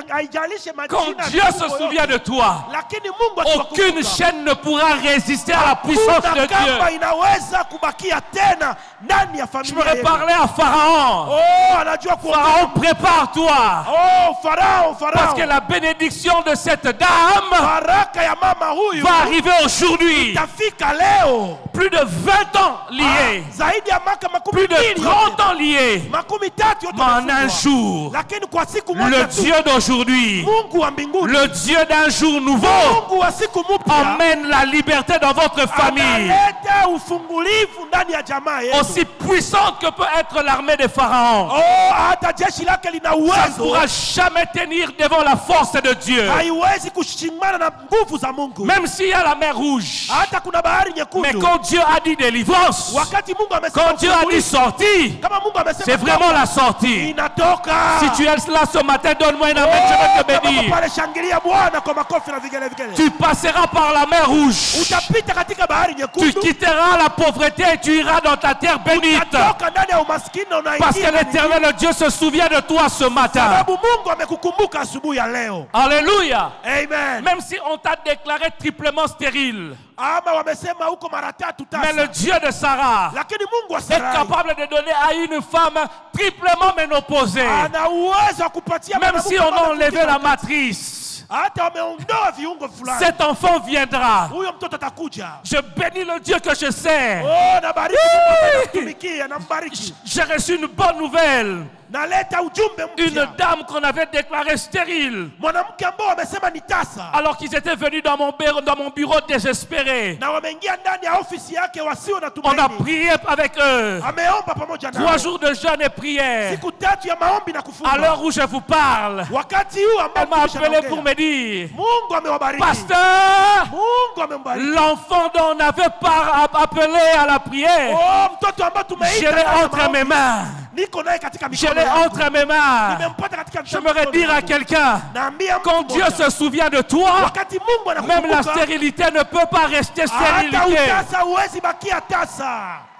haijalishe Quand majina. Dieu se souvient de toi, Lakini Mungu aucune akiwakumbuka. chaîne ne pourra résister à la puissance de Dieu. Kama inaweza kubakia tena ndani ya Je familia me yenu. parlais à Pharaon. Oh, anajua kuongea. Pharaon, prépare-toi. Oh, Farao, Parce que la bénédiction de cette dame baraka ya mama huyu va arriver aujourd'hui. itafika leo. Plus de 20 ans liés. Zaidi ya maka Plus de 30 ans liés. makumi tatu yote Mais en un wamefungwa. jour, Lakini kwa siku le moja tu, Dieu d'aujourd'hui, Mungu wa mbinguni, le Dieu d'un jour nouveau, Mungu wa siku mpya emmène la liberté dans votre famille. analeta ufungulivu ndani ya jamaa yetu. Aussi puissante que peut être l'armée de Pharaon. Oh, hata jeshi lake lina Ça ne uwezo, pourra jamais tenir devant la force de Dieu. haiwezi kushindana na nguvu za Mungu. Même s'il y a la mer rouge. Hata kuna bahari Mais nyekundu, quand Dieu a dit délivrance, wakati Mungu amesema quand Dieu a dit ufungulivu, sortie, kama Mungu amesema c'est vraiment toka, la sortie. inatoka. Si tu es là ce matin, donne-moi un amen, je vais te kama bénir. pale, shangilia Bwana kwa makofi na vigele. Tu passeras par la mer rouge. Utapita katika bahari Tu nyekundu, quitteras la pauvreté et tu iras dans ta terre bénite. utatoka ndani ya umaskini na Parce que unaingia ndani. l'éternel Dieu se souvient de toi ce matin. Sababu Mungu amekukumbuka asubuhi ya leo. Alléluia. Amen. Même si on t'a déclaré triplement stérile, Ama wamesema huko mara tatu mais le tasa, Dieu de Sarah lakini Mungu wa est Sarai capable de donner à une femme triplement ménopausée. ana uwezo wa kupatia Même mwanamke si on a ambaye enlevé amefika la wakati. matrice, Hata wameondoa viungo fulani, cet enfant viendra. huyo mtoto atakuja. Je bénis le Dieu que je sais. Oh, nabariki Mungu ambaye namtumikia, nambariki. J'ai reçu une bonne nouvelle. Naleta ujumbe Une mpya. dame qu'on avait déclarée stérile, Mwanamke ambao wamesema ni tasa, alors qu'ils étaient venus dans mon bureau désespérés. na wameingia ndani ya ofisi yake wasio na On a tumaini. prié avec eux. Ameomba pamoja 3 nao jours de jeûne et prière. siku tatu ya maombi na À kufunga. l'heure où je vous parle, Wakati huu ambao elle m'a mtumishi appelé anaongea, pour me dire, Mungu amewabariki. Pasteur, Mungu amembariki. l'enfant dont on n'avait pas appelé à la prière, Oh, mtoto ambao je tumeita l'ai ndani ya entre maombi. mes mains. Niko naye katika Je mikono l'ai yangu. entre mes mains. Nimempata katika J'aimerais mikono dire à yangu. quelqu'un, Naambia mtu quand Dieu mmoja, se souvient de toi, wakati Mungu même la anakukumbuka, stérilité ne peut pas rester hata stérilité. utasa huwezi bakia tasa.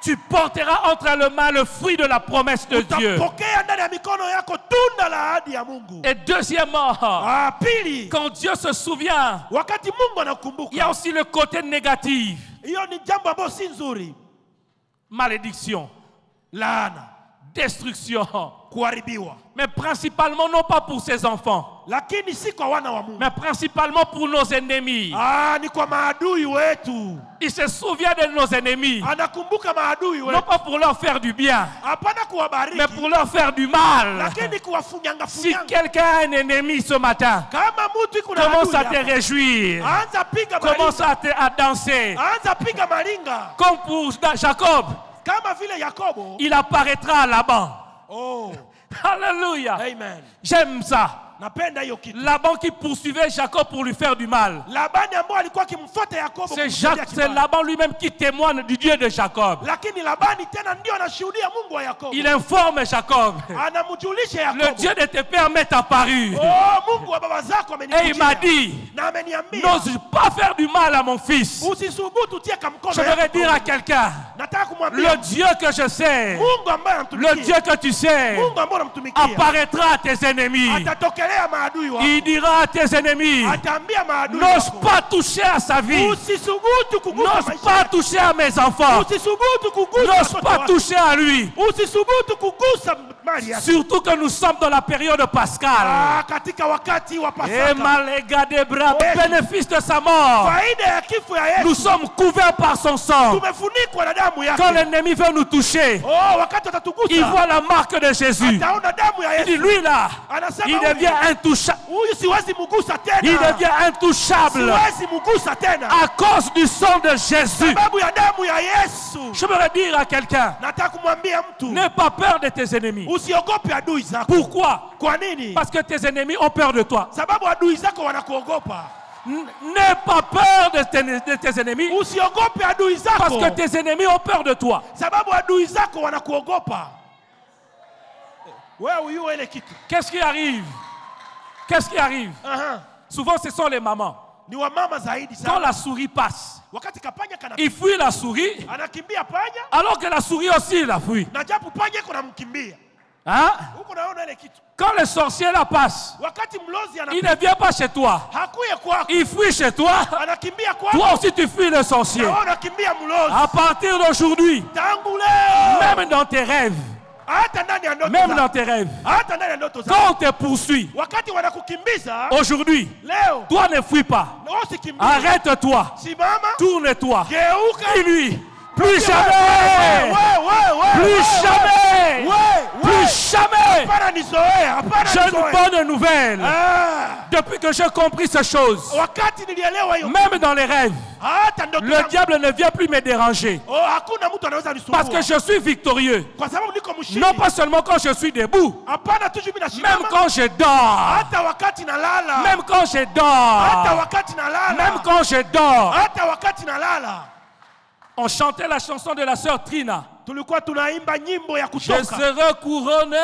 Tu porteras entre les mains le fruit de la promesse de Dieu. Utapokea ndani ya mikono yako tunda la ahadi ya Mungu. Et deuxièmement, Pili, quand Dieu se souvient, wakati Mungu il y a anakukumbuka, aussi le côté négatif. hiyo ni jambo ambalo si nzuri. Malédiction, Laana, destruction. kuharibiwa, Mais principalement non pas pour ses enfants, lakini si kwa wana wa Mungu. mais principalement pour nos ennemis. Ni kwa maadui wetu. Il se souvient de nos ennemis, Anakumbuka maadui non wetu, pas pour leur faire du bien, hapana kuwabariki, mais pour leur faire du mal. lakini kuwafunyanga Si funyanga. quelqu'un a un ennemi ce matin, Kama mtu iko na commence à adui te yako, réjouir, anza piga commence maringa, à danser. anza piga maringa. Comme pour Jacob, Kama vile Yakobo. il apparaîtra à Laban. Oh, Alléluia. amen. J'aime ça. Napenda hiyo kitu. Laban qui poursuivait Jacob pour lui faire du mal. Labani ambao alikuwa akimfuata Yakobo C'est kumfanyia kibaya. Laban lui-même qui témoigne du Dieu de Jacob. Lakini Labani tena ndio anashuhudia Mungu wa Yakobo. Il informe Jacob. Anamjulisha Le Yakobo. Dieu de tes pères m'est apparu. Oh, Mungu wa baba zako Et il m'a amenikujia. dit, Na ameniambia, n'ose pas faire du mal à mon fils. usisubutu tia kamkono Je voudrais yako. dire à quelqu'un, Nataka kumwambia le Dieu que je sais, Mungu ambaye le anamtumikia. Dieu que tu sais, Mungu ambaye unamtumikia. apparaîtra à tes ennemis. Atatokelea maadui wako. Il dira à tes ennemis, Ataambia maadui n'ose wako. pas toucher à sa vie. Usisubutu kugusa N'ose maisha pas yake. toucher à mes enfants. Usisubutu kugusa N'ose watoto pas wake. toucher à lui. Usisubutu kugusa mali yake. Surtout que nous sommes dans la période pascale. Katika wakati wa Et Pasaka. maléga des bras, Oui. bénéfice de sa mort. Faida ya kifo ya Nous Yesu. sommes couverts par son sang. Tumefunikwa na damu Quand yake. l'ennemi veut nous toucher, Oh, wakati il atatugusa. voit la marque de Jésus. Ataona damu ya Il dit, Yesu. lui là, Anasema il huyu, devient intouchable. huyu siwezi mugusa tena. Il devient intouchable Siwezi mugusa tena. à cause du sang de Jésus. Sababu ya damu ya Yesu. Je voudrais dire à quelqu'un, Nataka kumwambia mtu, n'aie pas peur de tes ennemis. usiogope adui zako. Pourquoi? Kwa nini? Parce que tes ennemis ont peur de toi. Sababu adui zako wanakuogopa. N'aie pas peur de tes ennemis. Usiogope adui zako. Parce que tes ennemis ont peur de toi. Sababu adui zako wanakuogopa. Wewe uyue ile kitu. Qu'est-ce qui arrive? Qu'est-ce qui arrive? Souvent, ce sont les mamans. Ni wamama zaidi sana. Quand la souris passe, Wakati kapanya kana il fuit la souris, anakimbia panya, alors que la souris aussi la fuit. na japo panya kuna mkimbia. Hein? Huko naona ile kitu. Quand le sorcier la passe, Wakati mlozi il anapita, ne vient pas chez toi. hakuye kwako. Il fuit chez toi. Anakimbia kwako. Toi aussi, tu fuis le sorcier. Na wewe unakimbia mlozi. À partir d'aujourd'hui, Tangu leo. même dans tes rêves, Hata ndani ya ndoto même zako. dans tes rêves, Hata ndani ya ndoto zako. quand on te poursuit, Wakati wanakukimbiza, aujourd'hui, leo, toi ne fuis pas. na wewe usikimbie. Arrête-toi. Simama. Tourne-toi. Geuka. Dis-lui, plus jamais. Plus jamais. Plus jamais. Hapana nizoea, hapana J'ai une nizoea. bonne nouvelle. Ah. Depuis que j'ai compris ces choses, Wakati nilielewa hiyo, même dans les rêves, hata ndoto le yangu. diable ne vient plus me déranger. Oh, hakuna mtu anaweza nisumbua. Parce que je suis victorieux. Kwa sababu niko mshindi. Non pas seulement quand je suis debout, Hapana tu mimi même nasimama. quand je dors. Hata wakati nalala. Même quand je Hata dors. wakati nalala. Même quand je dors. Hata wakati nalala. On chantait la chanson de la sœur Trina. Tulikuwa tunaimba nyimbo ya Je kutoka. serai couronné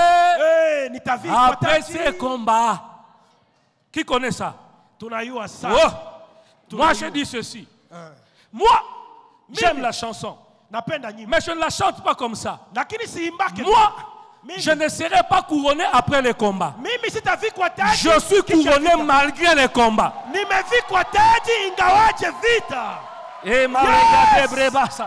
Nitavikwa après taji. ces combats. Qui connaît ça? Tunayua sana. Oh. Moi, je dis ceci. Moi, j'aime la chanson. Napenda nyimbo. Mais je ne la chante pas comme ça. Lakini siimbake. Moi, Mimi. je ne serai pas couronné après les combats. Mimi sitavikwa taji. Je suis kisha couronné vita. malgré les combats. Nimevikwa taji ingawaje vita. Et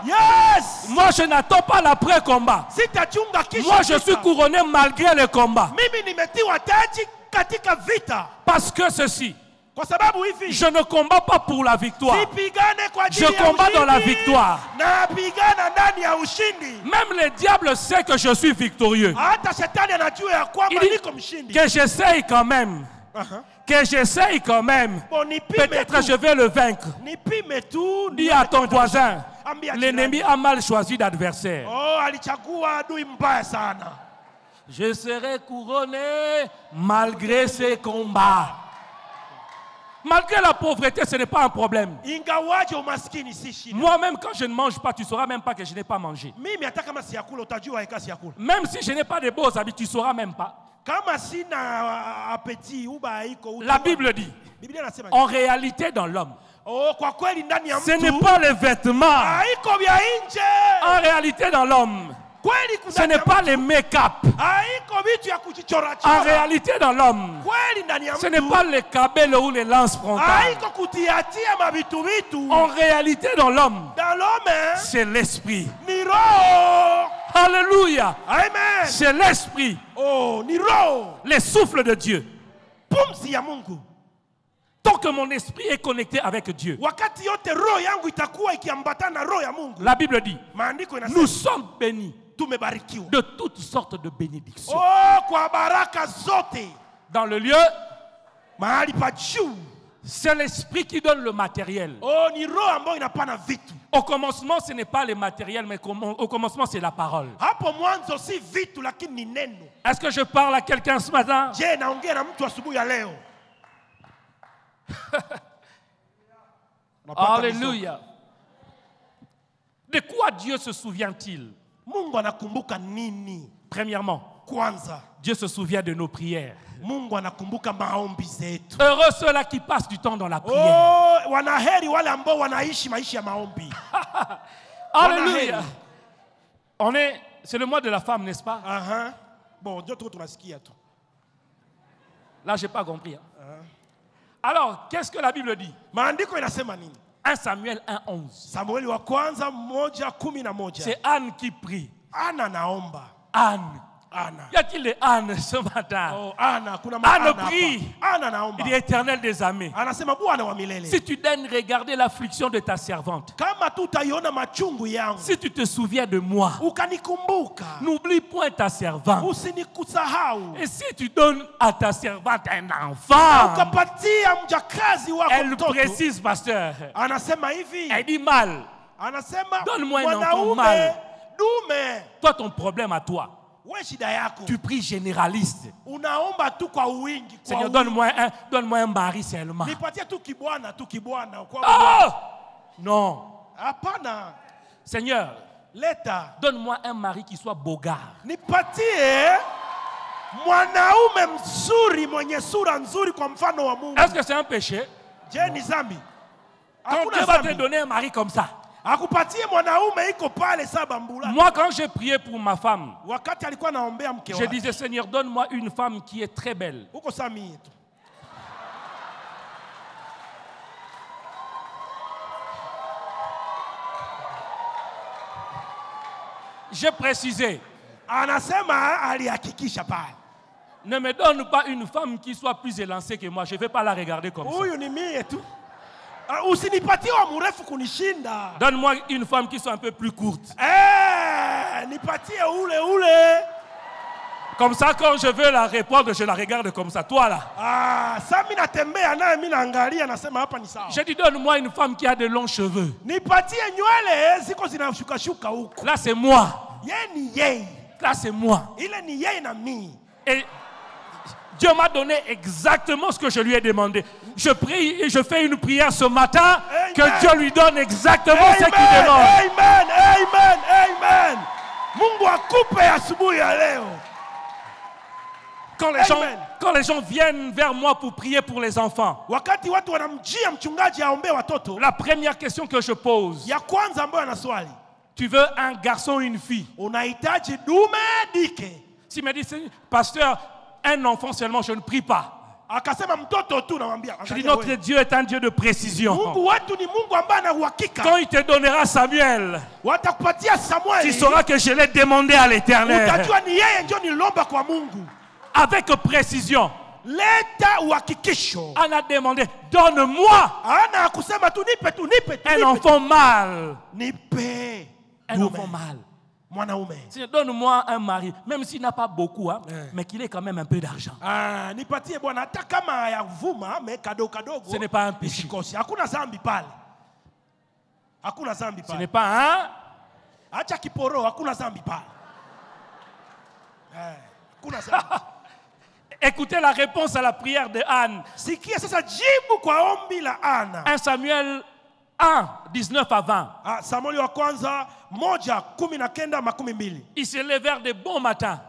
Yes. moi, je n'attends pas l'après-combat. Sitachunga kisha Moi, je vita. suis couronné malgré les combats. Mimi nimetiwa taji katika vita. Parce que ceci, Kwa sababu hivi. je ne combats pas pour la victoire. Sipigane kwa ajili Je ya combats ushindi. dans la victoire. Napigana ndani ya ushindi. Même le diable sait que je suis victorieux. Hata shetani anajua ya kwamba Il dit niko mshindi. que j'essaye quand même. Que j'essaye quand même. Bon, nipime Peut-être tu. je vais le vaincre. Nipime tu. Dis à ton voisin, Ambia l'ennemi jirani. a mal choisi d'adversaire. Oh, alichagua adui mbaya sana. Je serai couronné malgré ces combats. Malgré la pauvreté, ce n'est pas un problème. Ingawaje umaskini si shida. Moi-même, quand je ne mange pas, tu ne sauras même pas que je n'ai pas mangé. Mimi hata kama siyakula utajua eka siyakula. Même si je n'ai pas de beaux habits, tu ne sauras même pas. Kama sina apeti uba haiko. La Bible dit, Biblia inasema. en réalité dans l'homme, Oh, kwa kweli ndani ya ce n'est mtu. pas les vêtements. Haiko vya nje. En réalité dans l'homme, Kweli ce kuna. n'est pas les make-up. Haiko vitu ya kujichora En chora. réalité dans l'homme, Kweli ndani ya ce n'est mtu. pas les cabelles ou les lances frontales. Haiko kutiatia mavitu vitu. En réalité dans l'homme, Dans l'homme, c'est l'esprit. ni roho. Alléluia. Amen. C'est l'esprit, Oh, ni roho. les souffles de Dieu. Pumzi ya Mungu. Tant que mon esprit est connecté avec Dieu, Wakati yote roho yangu itakuwa ikiambatana na roho ya Mungu. la Bible dit, Maandiko inasema nous sommes bénis tumebarikiwa. de toutes sortes de bénédictions. Oh, kwa baraka zote. Dans le lieu, Mahali pa juu. c'est l'esprit qui donne le matériel. Oh, ni roho ambayo inapana vitu. Au commencement, ce n'est pas le matériel, mais au commencement, c'est la parole. Hapo mwanzo si vitu lakini ni neno. Est-ce que je parle à quelqu'un ce matin? Je, naongea na mtu asubuhi ya leo. Unapata Alléluia. De quoi Dieu se souvient-il? miso. Mungu anakumbuka nini? Premièrement, Kwanza, Dieu se souvient de nos prières. Mungu anakumbuka maombi zetu. Heureux ceux-là qui passent du temps dans la prière. Oh, wanaheri wale ambao wanaishi maisha ya maombi. Alléluia. C'est le mois de la femme, n'est-ce pas? Aha. Bon, ndio tuko tunasikia tu. Là, je n'ai pas compris. Hein. Alors, qu'est-ce que la Bible dit? Maandiko inasema nini? 1 Samuel 1:11. Samueli wa kwanza 1:11. C'est Anne qui prie. Ana naomba. Anne. Ana. Y a-t-il des Anne ce matin? Oh, Ana, kuna Anne Ana prie. hapa. Ana naomba. Il dit Éternel des armées. Anasema Bwana wa milele. Si tu daignes regarder l'affliction de ta servante, Kama tu utaiona machungu yangu. si tu te souviens de moi, Ukanikumbuka. n'oublie point ta servante. Usinikusahau. Et si tu donnes à ta servante un enfant, Ukapatia mjakazi wako elle mtoto. précise, pasteur, Anasema hivi. elle dit mal. Anasema Donne-moi un enfant mwanaume mâle. dume. Toi, ton problème à toi, we shida yako. Tu pries généraliste. Unaomba tu kwa wingi. Seigneur, donne-moi un mari seulement. Nipatie tu kibwana. Oh! Non. Hapana. Seigneur, leta. Donne-moi un mari qui soit bogard. Nipatie mwanaume mzuri mwenye sura nzuri kwa mfano wa Mungu. Est-ce que c'est un péché? Je ni zambi. Quand Dieu va te donner un mari comme ça. Akupatie mwanaume iko pale saba mbula. Moi quand j'ai prié pour ma femme, wakati alikuwa naombea mke wake, je disais Seigneur, donne-moi une femme qui est très belle. Uko sami tu. J'ai précisé. Anasema alihakikisha pale. Ne me donne pas une femme qui soit plus élancée que moi. Je ne vais pas la regarder comme ça. Huyu ni mie tu. Usinipatie wa mrefu kunishinda. Donne-moi une femme qui soit un peu plus courte. Nipatie ule. Comme ça, quand je veux la répondre, je la regarde comme ça. Toi là. Sa mimi natembea naye mimi naangalia nasema hapa ni sawa. Je dis donne-moi une femme qui a de longs cheveux. Nipatie nywele ziko zinashuka huko. Là c'est moi. Yeye. Là c'est moi. Ile ni yeye na mimi. Et Dieu m'a donné exactement ce que je lui ai demandé. Je prie et je fais une prière ce matin. Amen. Que Dieu lui donne exactement ce qu'il demande. Amen. Mungu akupe asubuhi ya leo. Quand les gens viennent vers moi pour prier pour les enfants, wakati watu wanamjia mchungaji aombe watoto, la première question que je pose, ya kwanza ambayo anaswali, tu veux un garçon ou une fille? Unahitaji dume dike? S'il me dit, pasteur, un enfant seulement, je ne prie pas. Akasema mtoto tu namwambia. Je dis notre Dieu est un Dieu de précision. Mungu wetu ni Mungu ambaye ana uhakika. Quand il te donnera Samuel, watakupatia Samuel, tu sauras que je l'ai demandé à l'Éternel. Utajua ni yeye ndio nilomba kwa Mungu. Avec précision. Leta uhakikisho. On a demandé, donne-moi ana kusema tu nipe un enfant mâle. Nipe un enfant mâle. Mwanaume. Donne-moi un mari, même s'il n'a pas beaucoup, hein, mais qu'il ait quand même un peu d'argent. Nipatie bwana hata kama ya vuma mais kadogo. Ce n'est pas un péché. Hakuna zambi pale. Hakuna zambi pale. Ce n'est pas un. Acha kiporo, hakuna zambi pale. Hakuna zambi. Écoutez la réponse à la prière de Anne. Sikia sasa jibu kwa ombi la Anna. 1 Samuel 1, 19 à 20. Samueli wa kwanza 1:19-20. Ils se levèrent de bon matin.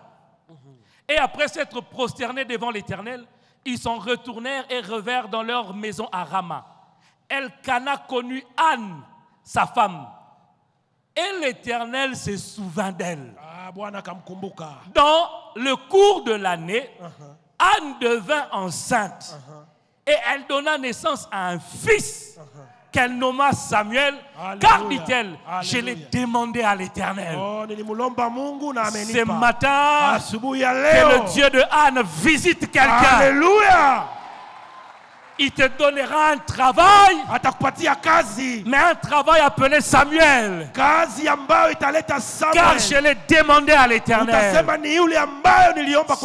Et après s'être prosternés devant l'Éternel, ils s'en retournèrent et revinrent dans leur maison à Rama. Elkana connut Anne, sa femme. Et l'Éternel se souvint d'elle. Dans le cours de l'année, Anne devint enceinte. Et elle donna naissance à un fils qu'elle nomma Samuel. Car, dit-elle, je l'ai demandé à l'Éternel. Ce matin, que le Dieu de Anne visite quelqu'un. Alléluia. Il te donnera un travail, mais un travail appelé Samuel. Car je l'ai demandé à l'Éternel.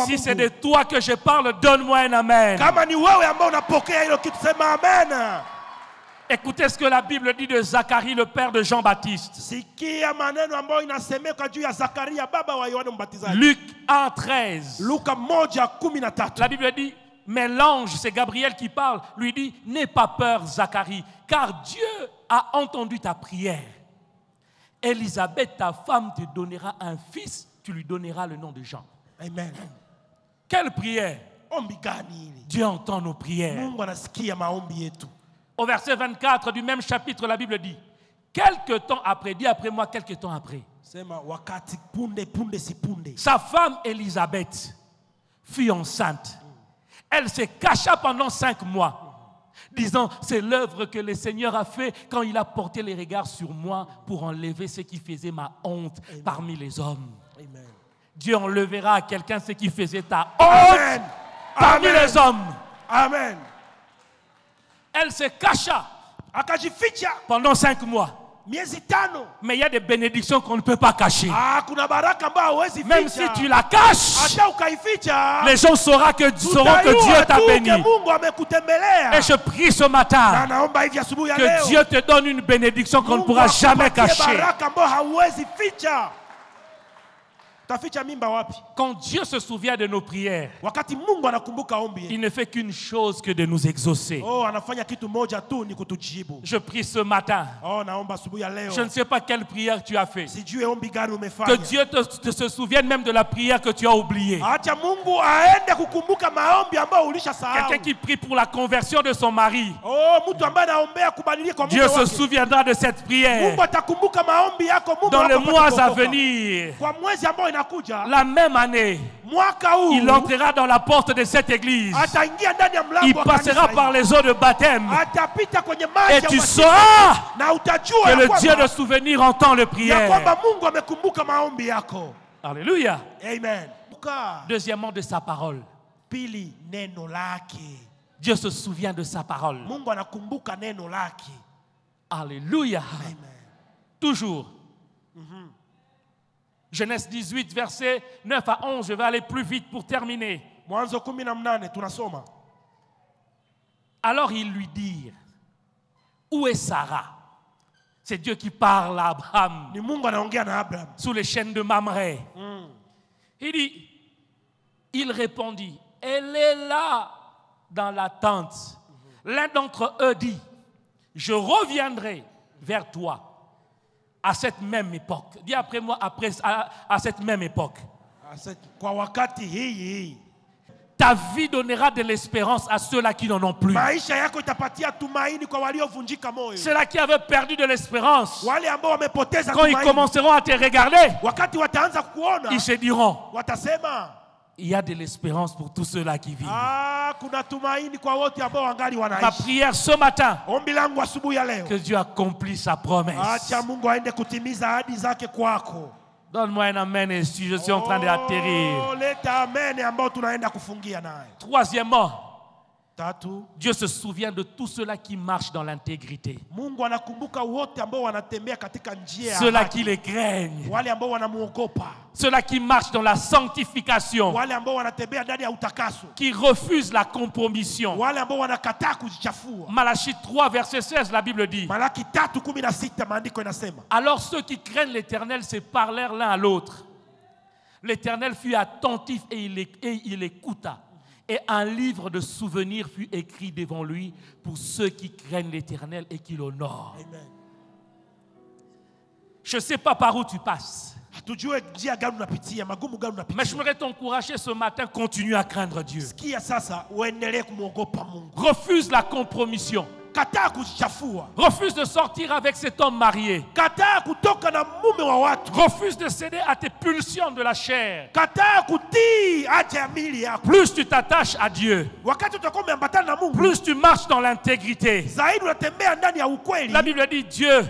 Si c'est de toi que je parle, donne-moi un amen. Écoutez ce que la Bible dit de Zacharie, le père de Jean-Baptiste. Luc 1:13. La Bible dit, mais l'ange, c'est Gabriel qui parle, lui dit, n'aie pas peur Zacharie, car Dieu a entendu ta prière. Élisabeth, ta femme, te donnera un fils, tu lui donneras le nom de Jean. Amen. Quelle prière? Dieu entend nos prières. Au verset 24 du même chapitre, la Bible dit, quelque temps après, dis après moi, quelque temps après, sa femme Élisabeth fut enceinte. Elle se cacha pendant 5 mois, disant, c'est l'œuvre que le Seigneur a fait quand il a porté les regards sur moi pour enlever ce qui faisait ma honte parmi les hommes. Amen. Dieu enlèvera à quelqu'un ce qui faisait ta honte parmi les hommes. Amen. Elle se cacha pendant 5 mois. Mais il y a des bénédictions qu'on ne peut pas cacher. Même si tu la caches, les gens sauront que Dieu t'a béni. Et je prie ce matin que Dieu te donne une bénédiction qu'on ne pourra jamais cacher. Utaficha mimba wapi? Quand Dieu se souvient de nos prières, Wakati Mungu anakumbuka ombi il yetu. ne fait qu'une chose que de nous exaucer. Oh, anafanya kitu moja tu ni kutujibu. Je prie ce matin. Oh, naomba asubuhi ya leo. Je ne sais pas quelle prière tu as fait. Sijui ombi gani Que umefanya. Dieu te se souvienne même de la prière que tu as oubliée. Acha Mungu aende kukumbuka maombi ambayo ulishasahau. Quelqu'un qui prie pour la conversion de son mari. Oh, mtu ambaye anaombea kubadilika kwa Dieu Mungu se wake. souviendra de cette prière. Mungu atakumbuka maombi yako Mungu Dans les wako mois à atakuokoka. venir, Kwa mwezi ambao inakuja, la même année, mwaka huu il entrera dans la porte de cette église. ataingia ndani ya Il mlango wa passera kanisa par hili. les eaux de baptême. Atapita kwenye maji Et ya tu ubatizo. sauras Na utajua que ya le kwamba- Dieu de souvenir entend les ya prières. kwamba Mungu amekumbuka maombi yako. Alléluia. Amen. Deuxièmement, de sa parole. Pili, neno lake. Dieu se souvient de sa parole. Mungu anakumbuka neno lake. Alléluia. Amen. Toujours. Genèse 18, versets 9 à 11. Je vais aller plus vite pour terminer. Mwanzo 18 tunasoma. Alors ils lui dirent, où est Sarah? C'est Dieu qui parle à Abraham Ni Mungu anaongea na Abraham. sous les chaînes de Mamré. Il répondit, elle est là dans la tente. L'un d'entre eux dit, je reviendrai vers toi à cette même époque. Dis après moi, à cette même époque. Kwa wakati hii. Ta vie donnera de l'espérance à ceux-là qui n'en ont plus. Maisha yako itapatia tumaini kwa waliovunjika moyo. Ceux-là qui avaient perdu de l'espérance, Wale ambao wamepoteza quand ils tumaini. commenceront à te regarder, Wakati wataanza kuona, ils se diront, watasema, il y a de l'espérance pour tous ceux-là qui vivent. kuna tumaini kwa wote ambao wangali Ma wanaishi. prière ce matin, Ombi langu asubuhi ya leo. que Dieu accomplisse sa promesse. Acha Mungu aende kutimiza ahadi zake kwako. Donne-moi un amen et si je suis en train d'atterrir. Oh, leta amen ambao tunaenda kufungia naye. Troisièmement, Tatu, Dieu se souvient de tous ceux-là qui marchent dans l'intégrité. Mungu anakumbuka wote ambao wanatembea katika njia ya Ceux-là haki. qui les craignent. Wale ambao wanamuogopa. Ceux-là qui marchent dans la sanctification. Wale ambao wanatembea ndani ya utakaso. Qui refusent la compromission. Wale ambao wanakataa kujichafua. Malachie 3, verset 16, la Bible dit. Malaki 3:16 maandiko inasema. Alors ceux qui craignent l'Éternel se parlèrent l'un à l'autre. L'Éternel fut attentif et il écouta. Et un livre de souvenirs fut écrit devant lui pour ceux qui craignent l'Éternel et qui l'honorent. Amen. Je ne sais pas par où tu passes. Hatujue njia gani unapitia, magumu gani unapitia. Mais je voudrais t'encourager ce matin, continue à craindre Dieu. Sikia sasa uendelee kumuogopa Mungu. Refuse la compromission. Kataa kujichafua. Refuse de sortir avec cet homme marié. Kataa kutoka na mume wa watu. Refuse de céder à tes pulsions de la chair. Kataa kutii haja ya mili yako. Plus tu t'attaches à Dieu, Wakati utakuwa umeambatana na Mungu, plus tu marches dans l'intégrité. zaidi unatembea ndani ya ukweli. La Bible dit Dieu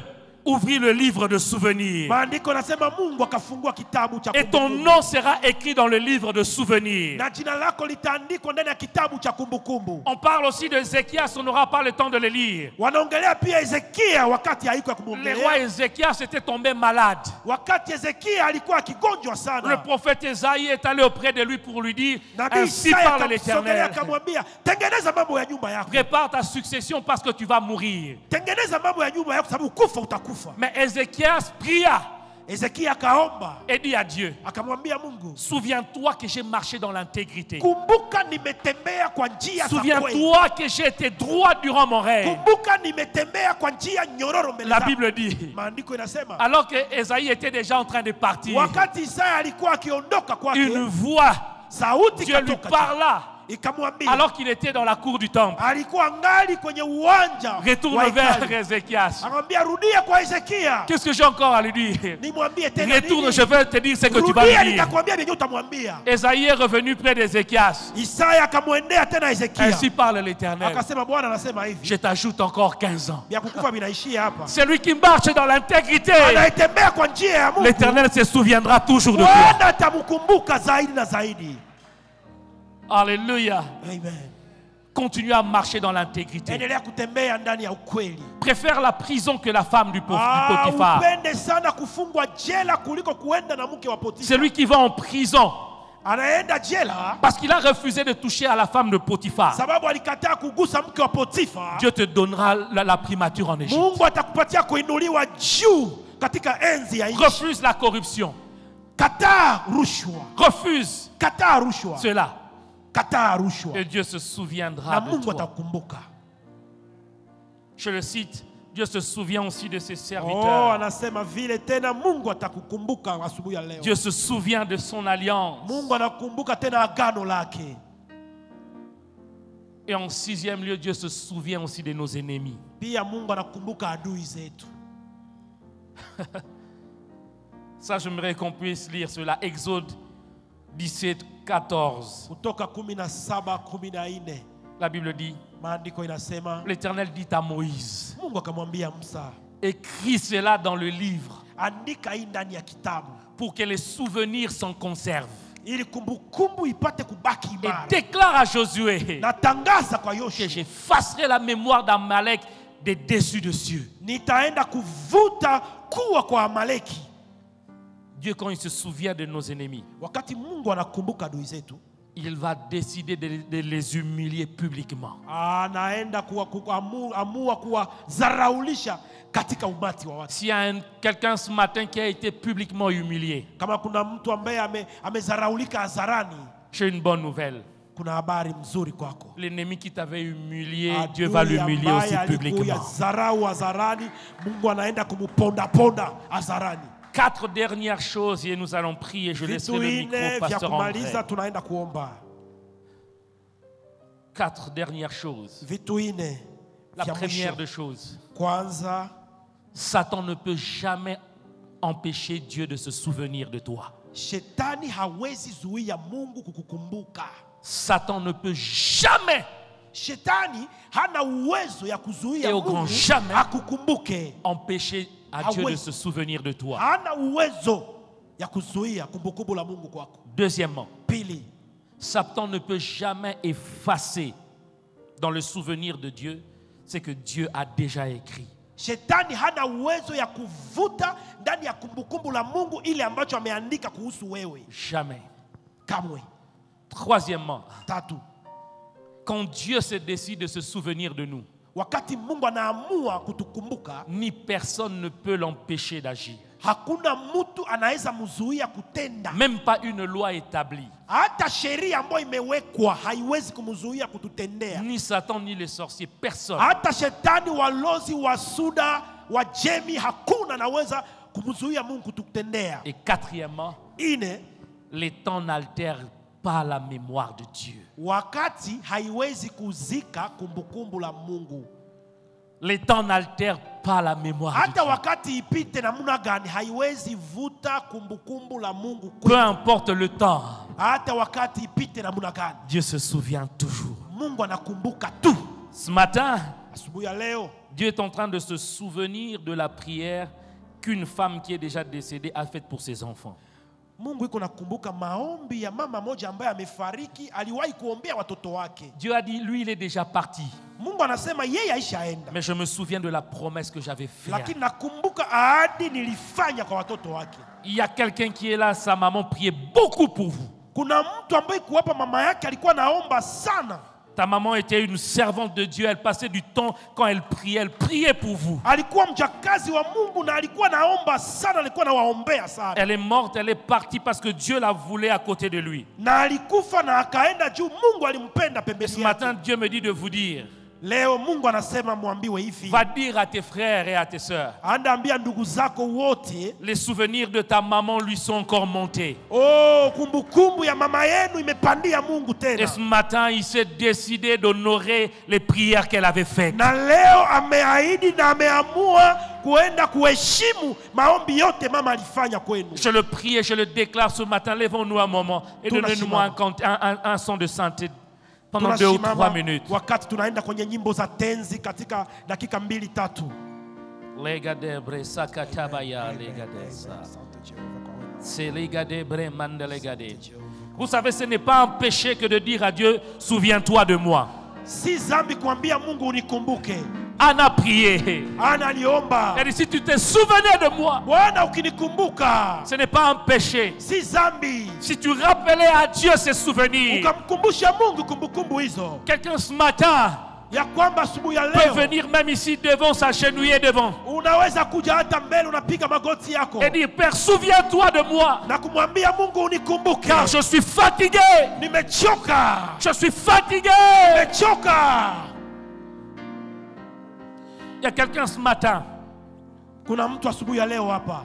ouvrit le livre de souvenirs. Maandiko nasema Mungu akafungua kitabu cha Et ton kumbukumbu. nom sera écrit dans le livre de souvenirs. Na jina lako litaandikwa ndani ya kitabu cha kumbukumbu. On parle aussi de Ézéchias, on n'aura pas le temps de le lire. Wanaongelea pia Ezekia wakati haiko ya Le roi kumwongelea. Ézéchias était tombé malade. Wakati Ezekia alikuwa akigonjwa Le sana. prophète Esaïe est allé auprès de lui pour lui dire, Nabii ainsi Isaya parle akamsogelea l'Éternel. akamwambia, tengeneza mambo ya nyumba yako. Prépare ta succession parce que tu vas mourir. Tengeneza mambo ya nyumba yako sababu kufa utakufa. Mais Ézéchias pria Ezekia akaomba, et dit à Dieu, akamwambia Mungu, souviens-toi que j'ai marché dans l'intégrité. kumbuka nimetembea kwa njia za kweli. Souviens-toi que j'ai été droit durant mon règne. Kumbuka nimetembea kwa njia nyororo mbele La zako. Bible dit, Maandiko inasema alors que Esaïe était déjà en train de partir, wakati Isaya alikuwa akiondoka kwake, une voix, sauti Dieu lui ikatoka parla ikamwambia, alors qu'il était dans la cour du temple. alikuwa ngali kwenye uwanja Retourne wa vers hekalu. Ézéchias. Akamwambia rudia kwa Hezekia. Qu'est-ce que j'ai encore à lui dire? Nimwambie tena Retourne, nini? je vais te dire ce que tu vas Rudia lui dire. nitakwambia vyenye utamwambia. Esaïe est revenu près d'Ézéchias. Isaya akamwendea tena Hezekia. Ainsi parle l'Éternel. Akasema Bwana anasema hivi. Je t'ajoute encore 15 ans. Vya kukufa vinaishia hapa. Celui qui marche dans l'intégrité, Anayetembea kwa njia ya Mungu. l'Éternel se souviendra toujours de toi. Bwana atamkumbuka zaidi na zaidi. Alléluia. Amen. Continue à marcher dans l'intégrité. Endelea kutembea ndani ya ukweli. Préfère la prison que la femme du Potiphar. Upende sana kufungwa jela kuliko kuenda na mke wa Potifa. Celui qui va en prison Anaenda jela parce qu'il a refusé de toucher à la femme de Potiphar. sababu alikataa kugusa mke wa Potifa. Dieu te donnera la primature en Égypte. Mungu atakupatia kuinuliwa juu katika enzi ya nchi. Refuse la corruption. Kataa rushwa. Refuse Kataa rushwa. cela. Kataa rushwa. Et Dieu se souviendra Na de Mungu toi. atakukumbuka. Je le cite, Dieu se souvient aussi de ses Oh, serviteurs. anasema vile tena Mungu atakukumbuka asubuhi ya leo. Dieu se souvient de son alliance. Mungu anakumbuka tena agano lake. Et en sixième lieu, Dieu se souvient aussi de nos ennemis. Pia Mungu anakumbuka adui zetu. Ça, j'aimerais qu'on puisse lire cela. Exode 17, 14. Kutoka 17:14 La Bible dit, maandiko inasema l'Éternel dit à Moïse, Mungu akamwambia Musa, écris cela dans le livre andika hii ndani ya kitabu pour que les souvenirs s'en conservent. ili kumbukumbu ipate kubaki Et imara. déclare à Josué Natangaza kwa que Yoshua, j'effacerai la mémoire d'Amalek des dessus de cieux. nitaenda kuvuta kuwa kwa Amaleki. Dieu, quand il se souvient de nos ennemis, Wakati Mungu anakumbuka adui zetu, il va décider de les humilier publiquement. anaenda amua kuwazaraulisha katika umati wa watu. S'il y a quelqu'un ce matin qui a été publiquement humilié, Kama kuna mtu ambaye amezaraulika hadharani, j'ai une bonne nouvelle. kuna habari mzuri kwako. L'ennemi qui t'avait humilié, Adui Dieu va l'humilier aussi ambaye alikuya publiquement. zarau hadharani, Mungu anaenda kumuponda hadharani. 4 dernières choses et nous allons prier. Je laisserai le micro Vitu au ine vya pasteur André. kumaliza, tunaenda kuomba. 4 dernières choses. Vitu ine La vya première mwisho. des choses, Kwanza, Satan ne peut jamais empêcher Dieu de se souvenir de toi. shetani hawezi zuia Mungu kukukumbuka. Satan ne peut jamais, Shetani hana uwezo ya Et kuzuia au grand Mungu jamais. akukumbuke. empêcher à Ah Dieu oui. de se souvenir de toi. Hana uwezo ya kuzuia kumbukumbu la Mungu kwako. Deuxièmement, Pili, Satan ne peut jamais effacer dans le souvenir de Dieu ce que Dieu a déjà écrit. shetani hana uwezo ya kuvuta ndani ya kumbukumbu la Mungu ile ambacho ameandika kuhusu wewe. Jamais. Kamwe. Troisièmement, Tatu, quand Dieu se décide de se souvenir de nous, wakati Mungu anaamua kutukumbuka, ni personne ne peut l'empêcher d'agir. hakuna mtu anaweza mzuia kutenda. Même pas une loi établie. Hata sheria ambayo imewekwa haiwezi kumzuia kututendea. Ni Satan, ni les sorciers, personne. Hata shetani, walozi, wasuda, wajemi, hakuna anaweza kumzuia Mungu kututendea. Et quatrièmement, Ine, les temps n'altèrent pas la mémoire de Dieu. wakati haiwezi kuzika kumbukumbu la Mungu. Les temps n'altèrent pas la mémoire de Hata Dieu. wakati ipite namna gani haiwezi vuta kumbukumbu la Mungu. Peu importe le temps, Hata wakati ipite namna gani, Dieu se souvient toujours. Mungu anakumbuka tu. Ce matin, Asubuhi ya leo, Dieu est en train de se souvenir de la prière qu'une femme qui est déjà décédée a faite pour ses enfants. Mungu iko nakumbuka maombi ya mama moja ambaye amefariki, aliwahi kuombea watoto wake. Dieu a dit, lui, il est déjà parti. Mungu anasema yeye aishaenda, Mais je me souviens de la promesse que j'avais faite. lakini nakumbuka ahadi nilifanya kwa watoto wake. Il y a quelqu'un qui est là, sa maman priait beaucoup pour vous. Kuna mtu ambaye kuwapa mama yake alikuwa naomba sana. Ta maman était une servante de Dieu. Elle passait du temps quand elle priait pour vous. Alikuwa mjakazi wa Mungu na alikuwa naomba sana, alikuwa nawaombea sana. Elle est morte, elle est partie parce que Dieu la voulait à côté de lui. Na alikufa na akaenda juu Mungu alimpenda Et pembeni ce matin, yake. Dieu me dit de vous dire, Leo Mungu anasema mwambiwe hivi, va dire à tes frères et à tes sœurs, anda ambia ndugu zako wote, les souvenirs de ta maman lui sont encore montés. oh, kumbukumbu ya mama yenu imepandia Mungu Et tena. ce matin, il s'est décidé d'honorer les prières qu'elle avait faites. Na leo ameahidi na ameamua kuenda kuheshimu maombi yote mama alifanya kwenu. Je le prie et je le déclare ce matin. Lèvons-nous un moment et donnez-nous-moi un son de santé pendant 2 ou 3 minutes. Wakati tunaenda kwenye nyimbo za tenzi katika dakika 2-3. Legadebre sakatabaya legadesa. C'est legadebre mandelegade. Vous savez, ce n'est pas un péché que de dire à Dieu, souviens-toi de moi. Si zambi kuambia Mungu unikumbuke. Anna a prié. Ana aliomba, Elle dit, si tu te souvenais de moi, Bwana ukinikumbuka. ce n'est pas un péché. Si zambi Si tu rappelais à Dieu ses souvenirs. ukamkumbusha Mungu kumbukumbu hizo. Quelqu'un ce matin ya kwamba asubuhi ya peut leo venir même ici devant, s'agenouiller devant unaweza kuja hata mbele unapiga magoti yako et dire, Père, souviens-toi de moi, na kumwambia Mungu unikumbuke, car je suis fatigué, nimechoka, je suis fatigué. nimechoka. Il y a quelqu'un ce matin, Kuna mtu asubuhi ya leo hapa,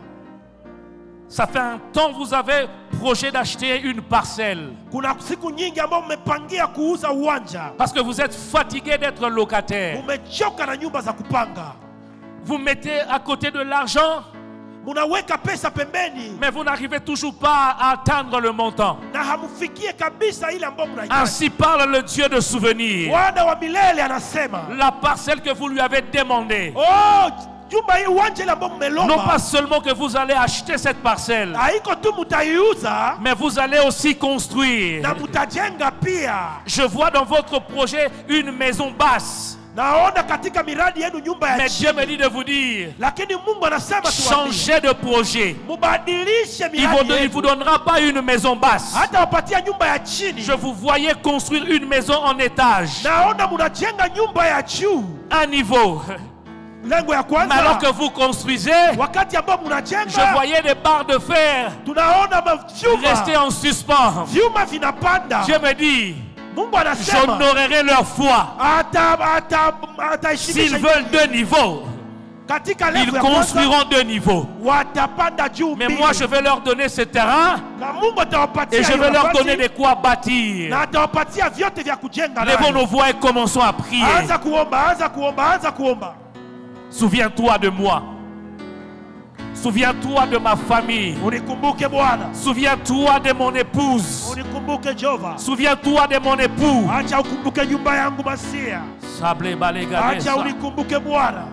ça fait un temps vous avez projet d'acheter une parcelle kuna siku nyingi ambao mmepangia kuuza uwanja, parce que vous êtes fatigué d'être locataire. umechoka na nyumba za kupanga, Vous mettez à côté de l'argent, munaweka pesa pembeni mais vous n'arrivez toujours pas à atteindre le montant. na hamufikie kabisa ile ambayo mnahitaji. Ainsi parle le Dieu de souvenirs. Bwana wa milele anasema, La parcelle que vous lui avez demandée, oh, nyumba hii uwanja ile ambayo non mmelomba, pas seulement que vous allez acheter cette parcelle, haiko tu mutaiuza mais vous allez aussi construire. na mutajenga pia. Je vois dans votre projet une maison basse, Naona katika miradi yenu nyumba ya mais Dieu me chini, dit de vous dire, lakini Mungu anasema tuwaambie, changez de projet. mubadilishe Il miradi ne yenu. vous donnera pas une maison basse. Hata wapatia nyumba ya chini, Je vous voyais construire une maison en étage, naona munajenga nyumba ya juu. un niveau. Lengo ya Mais alors kwanza, que vous construisez, wakati ambao je munajenga, voyais des barres de fer tunaona rester mavyuma en suspens. vyuma vinapanda. Dieu me dit, Mungu anasema j'honorerai leur foi. ataheshimisha S'ils veulent deux niveaux, katika ils level ya kwanza, construiront deux niveaux. watapanda juu Mais mbili. moi, je vais leur donner ce terrain Na Mungu atawapatia et je hiyo vais leur nafasi, donner de quoi bâtir. na atawapatia vyote vya kujenga Levons nayo. nos voix et commençons à prier. Anza kuomba, anza kuomba, anza kuomba. Souviens-toi de moi. Souviens-toi de ma famille. Unikumbuke Bwana, Souviens-toi de mon épouse. unikumbuke Jehova. Souviens-toi de mon époux. Acha ukumbuke nyumba yangu Masia. Sablé balega Acha unikumbuke Bwana.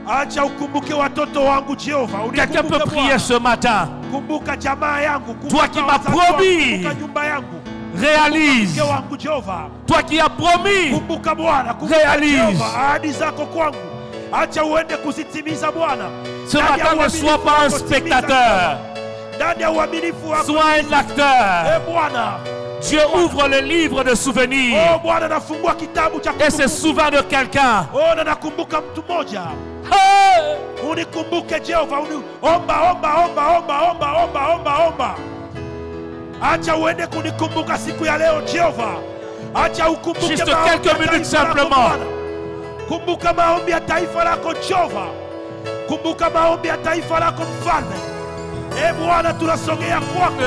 Acha ukumbuke watoto wangu Jehova. Quelqu'un peut Unikumbuke prier Bwana. ce matin. Kumbuka jamaa yangu, Toi qui m'as wazazi wangu, promis. kumbuka nyumba yangu. Réalise. Mke wangu Jehova. Toi qui as promis. Kumbuka Bwana, kumbuka Réalise. Jehova ahadi zako kwangu. Acha uende kuzitimiza Bwana. Ce Ndani ya matin, ne uaminifu sois pas un wako, timiza spectateur. ndani ya uaminifu wako. Sois un acteur. Bwana, Dieu ouvre le livre de souvenirs oh Bwana, nafungua kitabu cha et se kumbukumbu. souvient de quelqu'un. Oh, na nakumbuka mtu mmoja. Hey! Unikumbuke Jehova, omba, omba, omba, omba, omba, omba, omba, omba. Acha uende kunikumbuka siku ya leo Jehova. Acha ukumbuke Juste maombi ya quelques minutes taifa lako, simplement. Bwana. Kumbuka maombi ya taifa lako Jehova. Kumbuka maombi ya taifa lako Mfalme. Bwana, tunasogea kwako.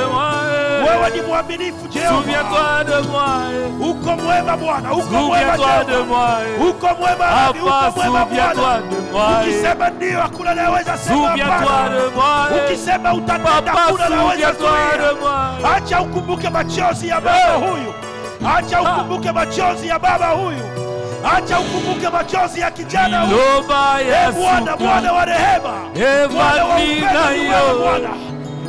Wewe ni mwaminifu Jehova. Souviens-toi de moi. Uko mwema Bwana, uko mwema Souviens-toi de Jehova. moi. Uko mwema Rabi, Papa, uko mwema souviens-toi Bwana. de moi. Ukisema ndio hakuna anayeweza sema Souviens-toi hapana. de moi. Ukisema utatenda Papa, hakuna anayeweza souviens-toi de zuia. moi. Acha ukumbuke machozi ya baba huyu. Acha ukumbuke machozi ya baba huyu. Acha ukumbuke machozi ya kijana huyu. Loba ya Bwana, Bwana wa rehema. Eva Bwana wa upendo nina ni yo. wewe Bwana.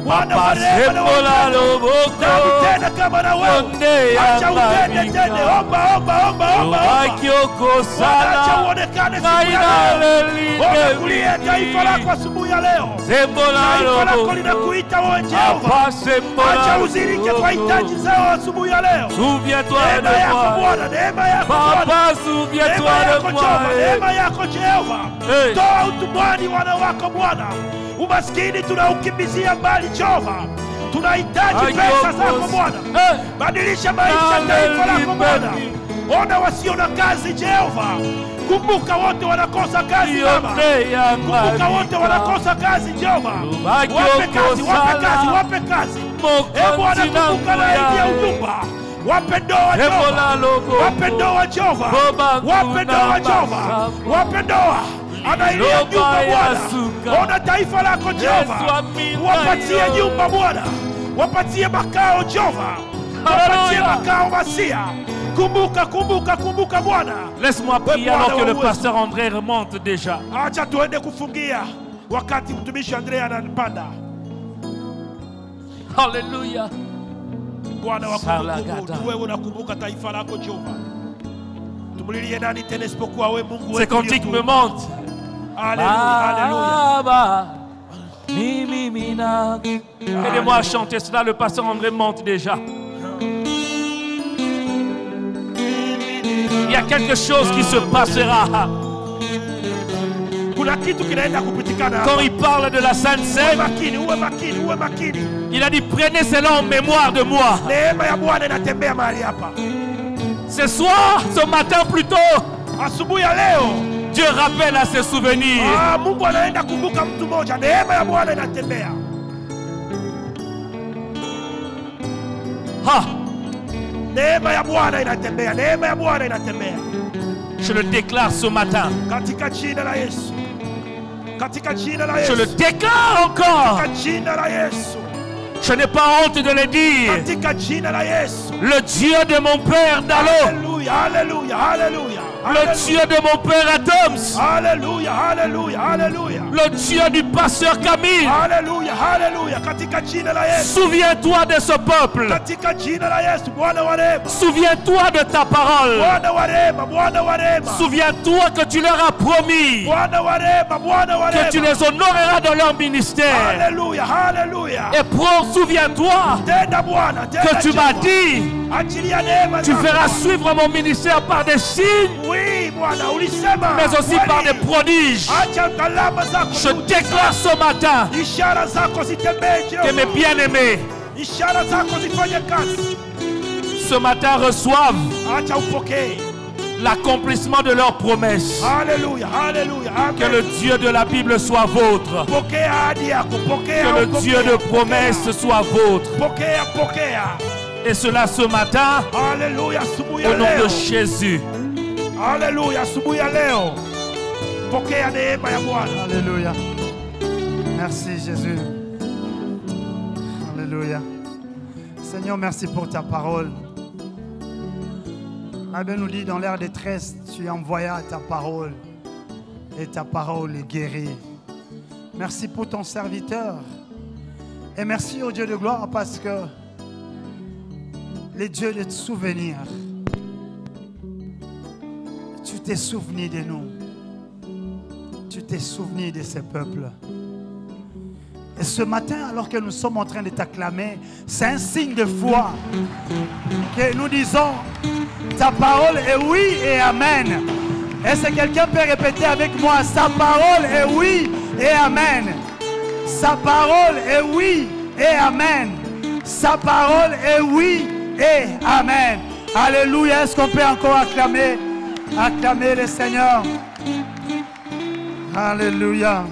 Bwana wa Papa rehema na wa sepola upendo. loboko. Nani tena kama na wewe? Onde ya Acha utende mabika. tende, omba, omba, omba, omba, omba. Akioko Bwana, acha sana. uonekane siku ya Naina leo. lelinde Kulia taifa lako mini. asubuhi ya leo. Sembola Taifa lako loboko. linakuita wewe Jehova. Papa sembola Acha uzirike kwa hitaji loboko. zao asubuhi ya leo. Souviens-toi Neema de yako moi. Bwana, neema yako Bwana. Papa, Neema souviens-toi yako de Jehova, moi. neema yako Jehova. Hey. Toa utumwani wana wako Bwana. Umaskini tunaukimbizia mbali Jehova. Tunahitaji pesa zako Bwana. Hey. Badilisha maisha ya taifa lako Bwana. Ona wasio na kazi Jehova. Kumbuka wote wanakosa kazi Baba. Kumbuka wote wanakosa kazi Jehova. Wape kazi, wape kazi, wape kazi. Bwana, kumbuka na idea ujumba. Wape ndoa Jehova. Wape ndoa Jehova. Wape ndoa Jehova. Wape ndoa. Anailia nyumba Bwana. Ona taifa lako Jehova. Wapatie nyumba Bwana. Wapatie makao Jehova. Wapatie makao Masia. Kumbuka, kumbuka, kumbuka Bwana. Laisse-moi prier alors que le pasteur André remonte déjà. Acha tuende kufungia wakati mtumishi Andrea anapanda. Alléluia. Bwana wa Salagada. kumbukumbu, wewe unakumbuka taifa lako Jehova. Tumulilie nani tena isipokuwa wewe Mungu Ces wetu. cantiques me montent. Alléluia, alléluia. Baba, mimimina. Aidez-moi à chanter cela, le pasteur André monte déjà. Il y a quelque chose qui se passera. Kuna kitu kinaenda kupitikana hapa. Quand il parle de la Sainte Uwe Seine, makini, uwe makini, uwe makini. il a dit prenez cela en mémoire de moi. Neema ya Bwana inatembea mahali hapa. Ce soir, ce matin plutôt, Asubuhi ya leo, Dieu rappelle à ses souvenirs. Mungu anaenda kumbuka mtu mmoja. Neema ya Bwana inatembea. Ah, Neema ya Bwana inatembea. Neema ya Bwana inatembea. je le déclare ce matin. Katika jina la Yesu. Katika jina la Je le Yesu. déclare encore. Katika jina la Yesu. Je n'ai pas honte de le dire. Katika jina la Yesu. Le Dieu de mon père Dalo, Alléluia, alléluia, alléluia. le Dieu de mon père Adams, Alléluia, alléluia, alléluia. le Dieu du pasteur Camille. Alléluia, alléluia. Katika jina la Yesu. Souviens-toi de ce peuple. Katika jina la Yesu. Bwana wa rehema. Souviens-toi de ta parole. Bwana wa rehema, Bwana wa rehema. Souviens-toi que tu leur as promis Bwana wa rehema, Bwana wa que tu rehema. les honoreras dans leur ministère. Alléluia, alléluia. Et souviens-toi Tenda Bwana, tenda que tu m'as Jehova. dit, Achilia neema tu zako, feras Bwana. suivre mon ministère par des signes, Oui, Bwana, ulisema. mais aussi Kweli. par des prodiges. Acha alama zako. Je déclare ce matin Ishara zako zitembee, que Jehova. mes bien-aimés, Ishara zako zifanye kazi. ce matin reçoivent Acha upokee. l'accomplissement de leurs promesses. Alléluia, alléluia. Que Amen. le Dieu de la Bible soit vôtre. Pokea ahadi yako, pokea, Que le pokea, Dieu de pokea. promesses soit vôtre. Pokea, pokea. Et cela ce matin, Alléluia, asubuhi ya au nom leo. de Jésus. Alléluia, asubuhi ya leo. Pokea neema ya Bwana. Alléluia. Merci Jésus. Alléluia. Seigneur, merci pour ta parole. La Bible nous dit dans l'ère détresse, tu envoyas ta parole et ta parole est guérie. Merci pour ton serviteur. Et merci au Dieu de gloire parce que les dieux de souvenirs, tu t'es souvenu de nous. Tu t'es souvenu de ces peuples. Et ce matin, alors que nous sommes en train de t'acclamer, c'est un signe de foi que nous disons, ta parole est oui et amen. Est-ce que quelqu'un peut répéter avec moi, sa parole est oui et amen. Sa parole est oui et amen. Sa parole est oui et amen. Alléluia. Est-ce qu'on peut encore acclamer le Seigneur? Alléluia.